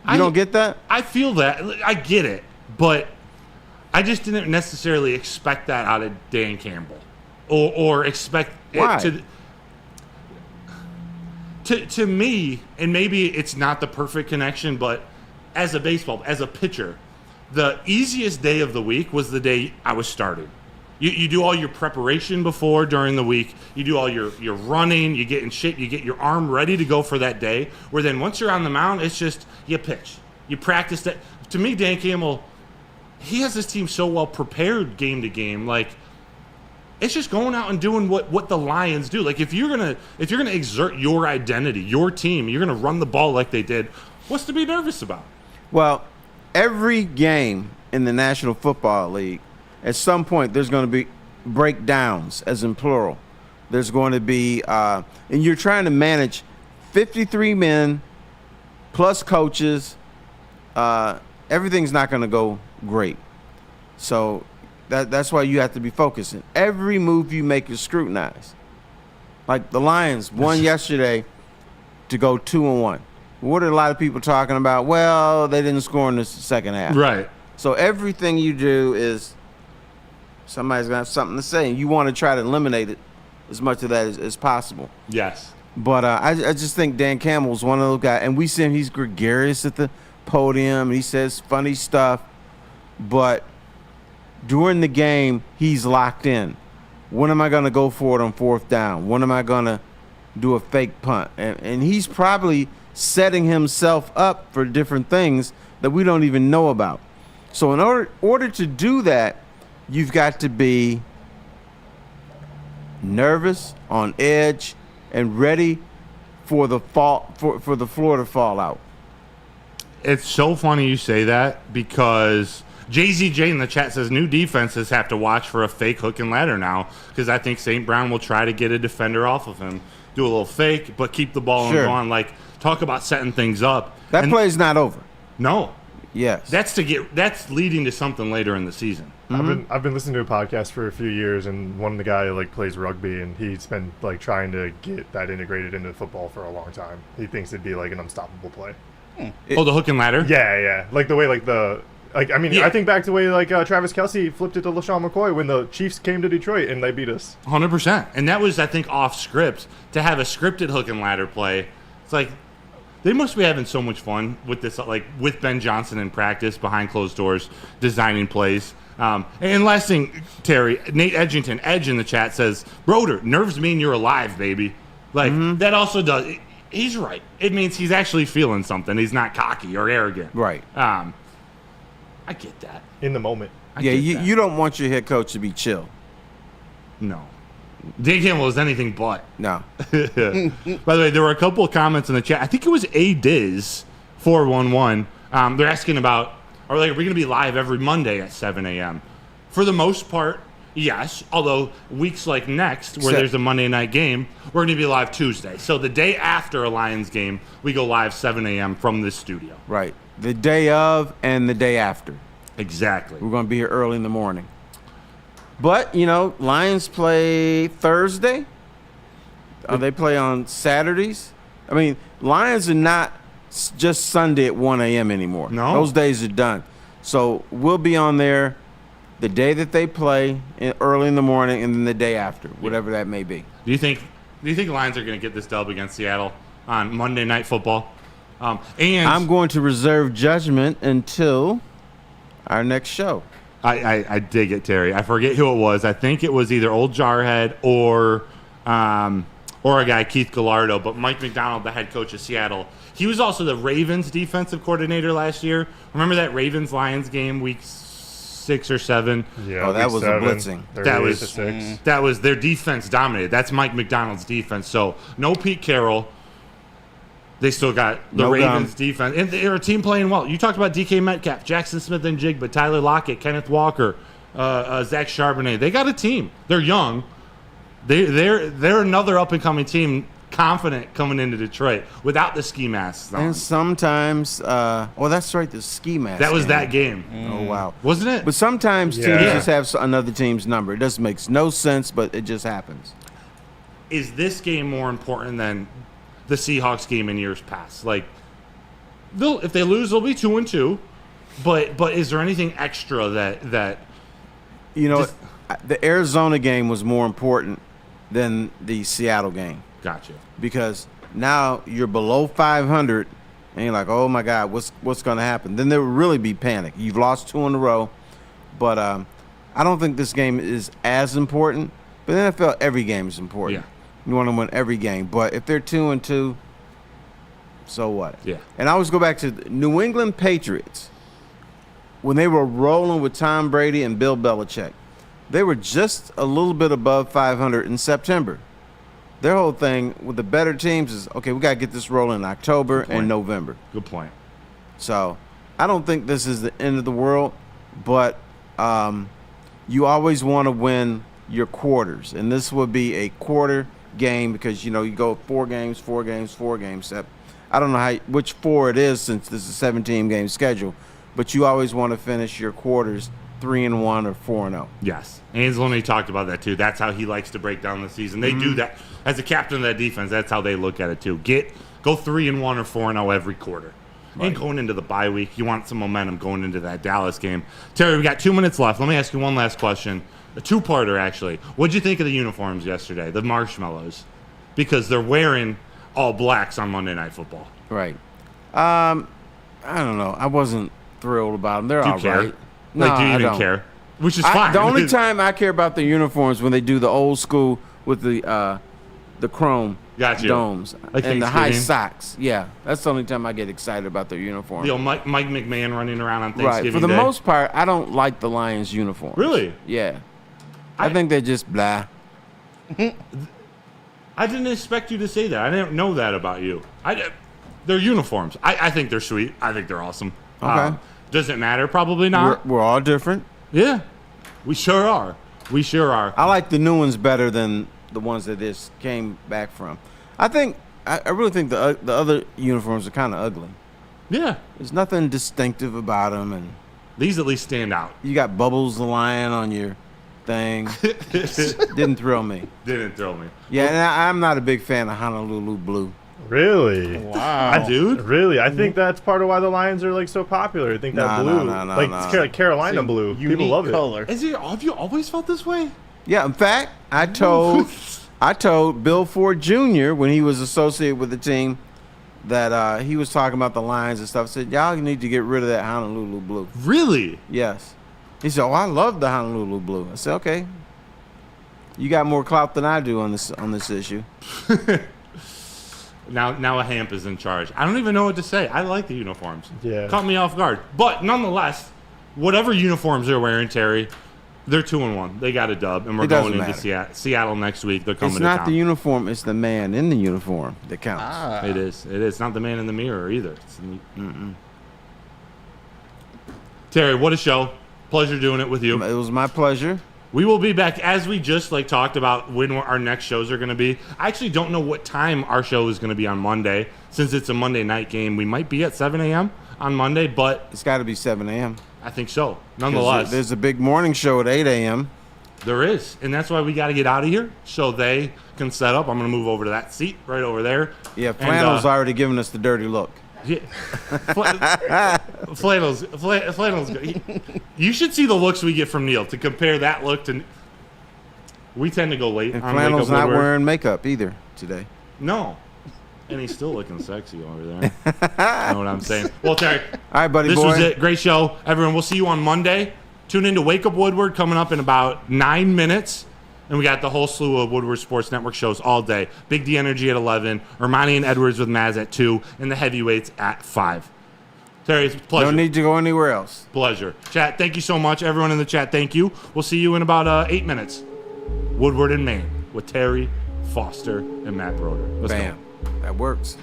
[SPEAKER 2] You don't get that?
[SPEAKER 3] I feel that. I get it. But I just didn't necessarily expect that out of Dan Campbell. Or expect
[SPEAKER 2] Why?
[SPEAKER 3] it to me, and maybe it's not the perfect connection, but as a pitcher, the easiest day of the week was the day I was starting. You do all your preparation during the week. You do all your running. You get in shape. You get your arm ready to go for that day. Where then once you're on the mound, it's just you pitch. You practice that. To me, Dan Campbell, he has this team so well prepared game to game. Like, it's just going out and doing what the Lions do. Like, if you're gonna exert your identity, your team, you're gonna run the ball like they did. What's to be nervous about?
[SPEAKER 2] Well, every game in the National Football League, at some point, there's going to be breakdowns, as in plural. There's going to be, and you're trying to manage 53 men plus coaches. Everything's not going to go great. So that's why you have to be focusing. Every move you make is scrutinized. Like the Lions won yesterday to go 2-1. What are a lot of people talking about? Well, they didn't score in the second half.
[SPEAKER 3] Right.
[SPEAKER 2] So everything you do is somebody's going to have something to say, and you want to try to eliminate it as much of that as possible.
[SPEAKER 3] Yes.
[SPEAKER 2] But I just think Dan Campbell's one of those guys, and we see him, he's gregarious at the podium, and he says funny stuff, but during the game, he's locked in. When am I going to go for it on fourth down? When am I going to do a fake punt? And he's probably setting himself up for different things that we don't even know about. So in order to do that, you've got to be nervous, on edge, and ready for the for the floor to fall out.
[SPEAKER 3] It's so funny you say that because JZJ in the chat says new defenses have to watch for a fake hook and ladder now because I think St. Brown will try to get a defender off of him, do a little fake, but keep the ball
[SPEAKER 2] Sure.
[SPEAKER 3] on. Like, talk about setting things up.
[SPEAKER 2] That play's not over.
[SPEAKER 3] No.
[SPEAKER 2] Yes.
[SPEAKER 3] That's leading to something later in the season.
[SPEAKER 5] I've been listening to a podcast for a few years, and one of the guy like plays rugby, and he's been like trying to get that integrated into football for a long time. He thinks it'd be like an unstoppable play.
[SPEAKER 3] The hook and ladder?
[SPEAKER 5] Yeah, like the way
[SPEAKER 3] Yeah.
[SPEAKER 5] I think back to the way like Travis Kelce flipped it to LaShawn McCoy when the Chiefs came to Detroit and they beat us.
[SPEAKER 3] 100%. And that was, I think, off script. To have a scripted hook and ladder play, it's like they must be having so much fun with this, like with Ben Johnson in practice behind closed doors, designing plays. And last thing, Terry, Nate Edgington, Edge in the chat says, Broder, nerves mean you're alive, baby. Like, that also does. He's right. It means he's actually feeling something. He's not cocky or arrogant.
[SPEAKER 2] right.
[SPEAKER 3] I get that.
[SPEAKER 5] In the moment.
[SPEAKER 3] I
[SPEAKER 2] Yeah,
[SPEAKER 3] get that.
[SPEAKER 2] you don't want your head coach to be chill.
[SPEAKER 3] No. Dan Campbell is anything but.
[SPEAKER 2] No.
[SPEAKER 3] By the way, there were a couple of comments in the chat. I think it was ADiz411. They're asking about, are we going to be live every Monday at 7 a.m.? For the most part, yes. Although weeks like next, where there's a Monday night game, we're going to be live Tuesday. So the day after a Lions game, we go live 7 a.m. from this studio.
[SPEAKER 2] Right. The day of and the day after.
[SPEAKER 3] Exactly.
[SPEAKER 2] We're going to be here early in the morning. But, Lions play Thursday. They play on Saturdays. I mean, Lions are not just Sunday at 1 a.m. anymore.
[SPEAKER 3] No.
[SPEAKER 2] Those days are done. So we'll be on there the day that they play, early in the morning, and then the day after, whatever that may be.
[SPEAKER 3] Do you think the Lions are going to get this dub against Seattle on Monday Night Football? And
[SPEAKER 2] I'm going to reserve judgment until our next show.
[SPEAKER 3] I dig it, Terry. I forget who it was. I think it was either Old Jarhead or a guy, Keith Gallardo. But Mike McDonald, the head coach of Seattle, he was also the Ravens defensive coordinator last year. Remember that Ravens-Lions game, week 6 or 7?
[SPEAKER 5] Yeah,
[SPEAKER 2] Oh, that
[SPEAKER 5] week
[SPEAKER 2] was a
[SPEAKER 5] 7,
[SPEAKER 2] blitzing.
[SPEAKER 5] 38-6.
[SPEAKER 3] That was their defense dominated. That's Mike McDonald's defense. So no Pete Carroll. They still got the
[SPEAKER 2] No
[SPEAKER 3] Ravens
[SPEAKER 2] gum.
[SPEAKER 3] defense. And they're a team playing well. You talked about DK Metcalf, Jackson Smith and Jigba, Tyler Lockett, Kenneth Walker, Zach Charbonnet. They got a team. They're young. They're another up-and-coming team, confident coming into Detroit without the ski masks on.
[SPEAKER 2] And sometimes, that's right, the ski mask.
[SPEAKER 3] That was that game.
[SPEAKER 2] Oh, wow.
[SPEAKER 3] Wasn't it?
[SPEAKER 2] But sometimes teams
[SPEAKER 5] Yeah.
[SPEAKER 2] just have another team's number. It just makes no sense, but it just happens.
[SPEAKER 3] Is this game more important than the Seahawks game in years past? Like, if they lose, they'll be 2-2. But is there anything extra that
[SPEAKER 2] The Arizona game was more important than the Seattle game
[SPEAKER 3] gotcha?
[SPEAKER 2] because now you're below 500, and you're like, oh my God, what's going to happen? Then there will really be panic. You've lost 2 in a row, but I don't think this game is as important. But in the NFL, every game is important.
[SPEAKER 3] Yeah.
[SPEAKER 2] You want to win every game. But if they're 2-2, so what?
[SPEAKER 3] Yeah.
[SPEAKER 2] And I always go back to the New England Patriots. When they were rolling with Tom Brady and Bill Belichick, they were just a little bit above 500 in September. Their whole thing with the better teams is, okay, we got to get this rolling in October and November.
[SPEAKER 3] Good point.
[SPEAKER 2] So I don't think this is the end of the world, but you always want to win your quarters. And this would be a quarter game because, you go 4 games. I don't know which 4 it is since this is a 17-game schedule, but you always want to finish your quarters 3-1 or 4-0.
[SPEAKER 3] Yes. Anzalone talked about that too. That's how he likes to break down the season. They do that. As a captain of that defense, that's how they look at it too. Go 3-1 or 4-0 every quarter. Right. And going into the bye week, you want some momentum going into that Dallas game. Terry, we got 2 minutes left. Let me ask you one last question. A 2-parter, actually. What'd you think of the uniforms yesterday, the marshmallows? Because they're wearing all blacks on Monday Night Football.
[SPEAKER 2] Right. I don't know. I wasn't thrilled about them. They're
[SPEAKER 3] Do you
[SPEAKER 2] all
[SPEAKER 3] care?
[SPEAKER 2] right. No,
[SPEAKER 3] Do you
[SPEAKER 2] I
[SPEAKER 3] even
[SPEAKER 2] don't.
[SPEAKER 3] care? Which is fine.
[SPEAKER 2] The only time I care about the uniforms when they do the old school with the chrome
[SPEAKER 3] Got you.
[SPEAKER 2] domes
[SPEAKER 3] Like
[SPEAKER 2] and the high
[SPEAKER 3] Thanksgiving?
[SPEAKER 2] socks. Yeah, that's the only time I get excited about their uniform.
[SPEAKER 3] Mike McMahon running around on
[SPEAKER 2] Right.
[SPEAKER 3] Thanksgiving
[SPEAKER 2] For the
[SPEAKER 3] Day.
[SPEAKER 2] most part, I don't like the Lions uniforms.
[SPEAKER 3] Really?
[SPEAKER 2] Yeah. I think they're just blah.
[SPEAKER 3] I didn't expect you to say that. I didn't know that about you. Their uniforms. I think they're sweet. I think they're awesome.
[SPEAKER 2] Okay.
[SPEAKER 3] Does it matter? Probably not.
[SPEAKER 2] We're all different.
[SPEAKER 3] Yeah. We sure are.
[SPEAKER 2] I like the new ones better than the ones that this came back from. I really think the other uniforms are kind of ugly.
[SPEAKER 3] Yeah.
[SPEAKER 2] There's nothing distinctive about them, and
[SPEAKER 3] These at least stand out.
[SPEAKER 2] you got Bubbles the Lion on your thing. Didn't thrill me.
[SPEAKER 3] Didn't throw me.
[SPEAKER 2] Yeah, and I'm not a big fan of Honolulu Blue.
[SPEAKER 5] Really?
[SPEAKER 4] Wow.
[SPEAKER 3] Dude.
[SPEAKER 5] Really? I think that's part of why the Lions are like so popular. I think that blue, like Carolina blue, people
[SPEAKER 4] Unique
[SPEAKER 5] love it.
[SPEAKER 4] color.
[SPEAKER 3] Have you always felt this way?
[SPEAKER 2] Yeah, in fact, I told Bill Ford Jr. when he was associated with the team that he was talking about the Lions and stuff. I said, y'all need to get rid of that Honolulu Blue.
[SPEAKER 3] Really?
[SPEAKER 2] Yes. He said, I love the Honolulu Blue. I said, okay. You got more clout than I do on this issue.
[SPEAKER 3] Now a Hamp is in charge. I don't even know what to say. I like the uniforms.
[SPEAKER 5] Yeah.
[SPEAKER 3] Caught me off guard. But nonetheless, whatever uniforms they're wearing, Terry, they're 2-1. They got a dub, and we're going into Seattle next week. They're coming
[SPEAKER 2] It's
[SPEAKER 3] to
[SPEAKER 2] not
[SPEAKER 3] town.
[SPEAKER 2] the uniform, it's the man in the uniform that counts.
[SPEAKER 3] It is. It is not the man in the mirror either. Terry, what a show. Pleasure doing it with you.
[SPEAKER 2] It was my pleasure.
[SPEAKER 3] We will be back as we just talked about when our next shows are going to be. I actually don't know what time our show is going to be on Monday. Since it's a Monday night game, we might be at 7 a.m. on Monday, but
[SPEAKER 2] It's got to be 7 a.m.
[SPEAKER 3] I think so. Nonetheless,
[SPEAKER 2] There's a big morning show at 8 a.m.
[SPEAKER 3] there is, and that's why we got to get out of here so they can set up. I'm going to move over to that seat right over there.
[SPEAKER 2] Yeah, Flannel's already giving us the dirty look.
[SPEAKER 3] Yeah. Flannel's. You should see the looks we get from Neil to compare that look to. We tend to go late.
[SPEAKER 2] And
[SPEAKER 3] on
[SPEAKER 2] Flannel's
[SPEAKER 3] Wake Up
[SPEAKER 2] not
[SPEAKER 3] Woodward.
[SPEAKER 2] wearing makeup either today.
[SPEAKER 3] No. And he's still looking sexy over there. You know what I'm saying? Well, Terry,
[SPEAKER 2] All right, buddy
[SPEAKER 3] this
[SPEAKER 2] boy.
[SPEAKER 3] was it. Great show. Everyone, we'll see you on Monday. Tune in to Wake Up Woodward coming up in about 9 minutes. And we got the whole slew of Woodward Sports Network shows all day. Big D Energy at 11, Ermani and Edwards with Maz at 2, and the heavyweights at 5. Terry, it's a pleasure.
[SPEAKER 2] Don't need to go anywhere else.
[SPEAKER 3] Pleasure. Chat, thank you so much. Everyone in the chat, thank you. We'll see you in about 8 minutes. Woodward and Maine with Terry, Foster, and Matt Broder. Let's
[SPEAKER 2] Bam.
[SPEAKER 3] go.
[SPEAKER 2] That works.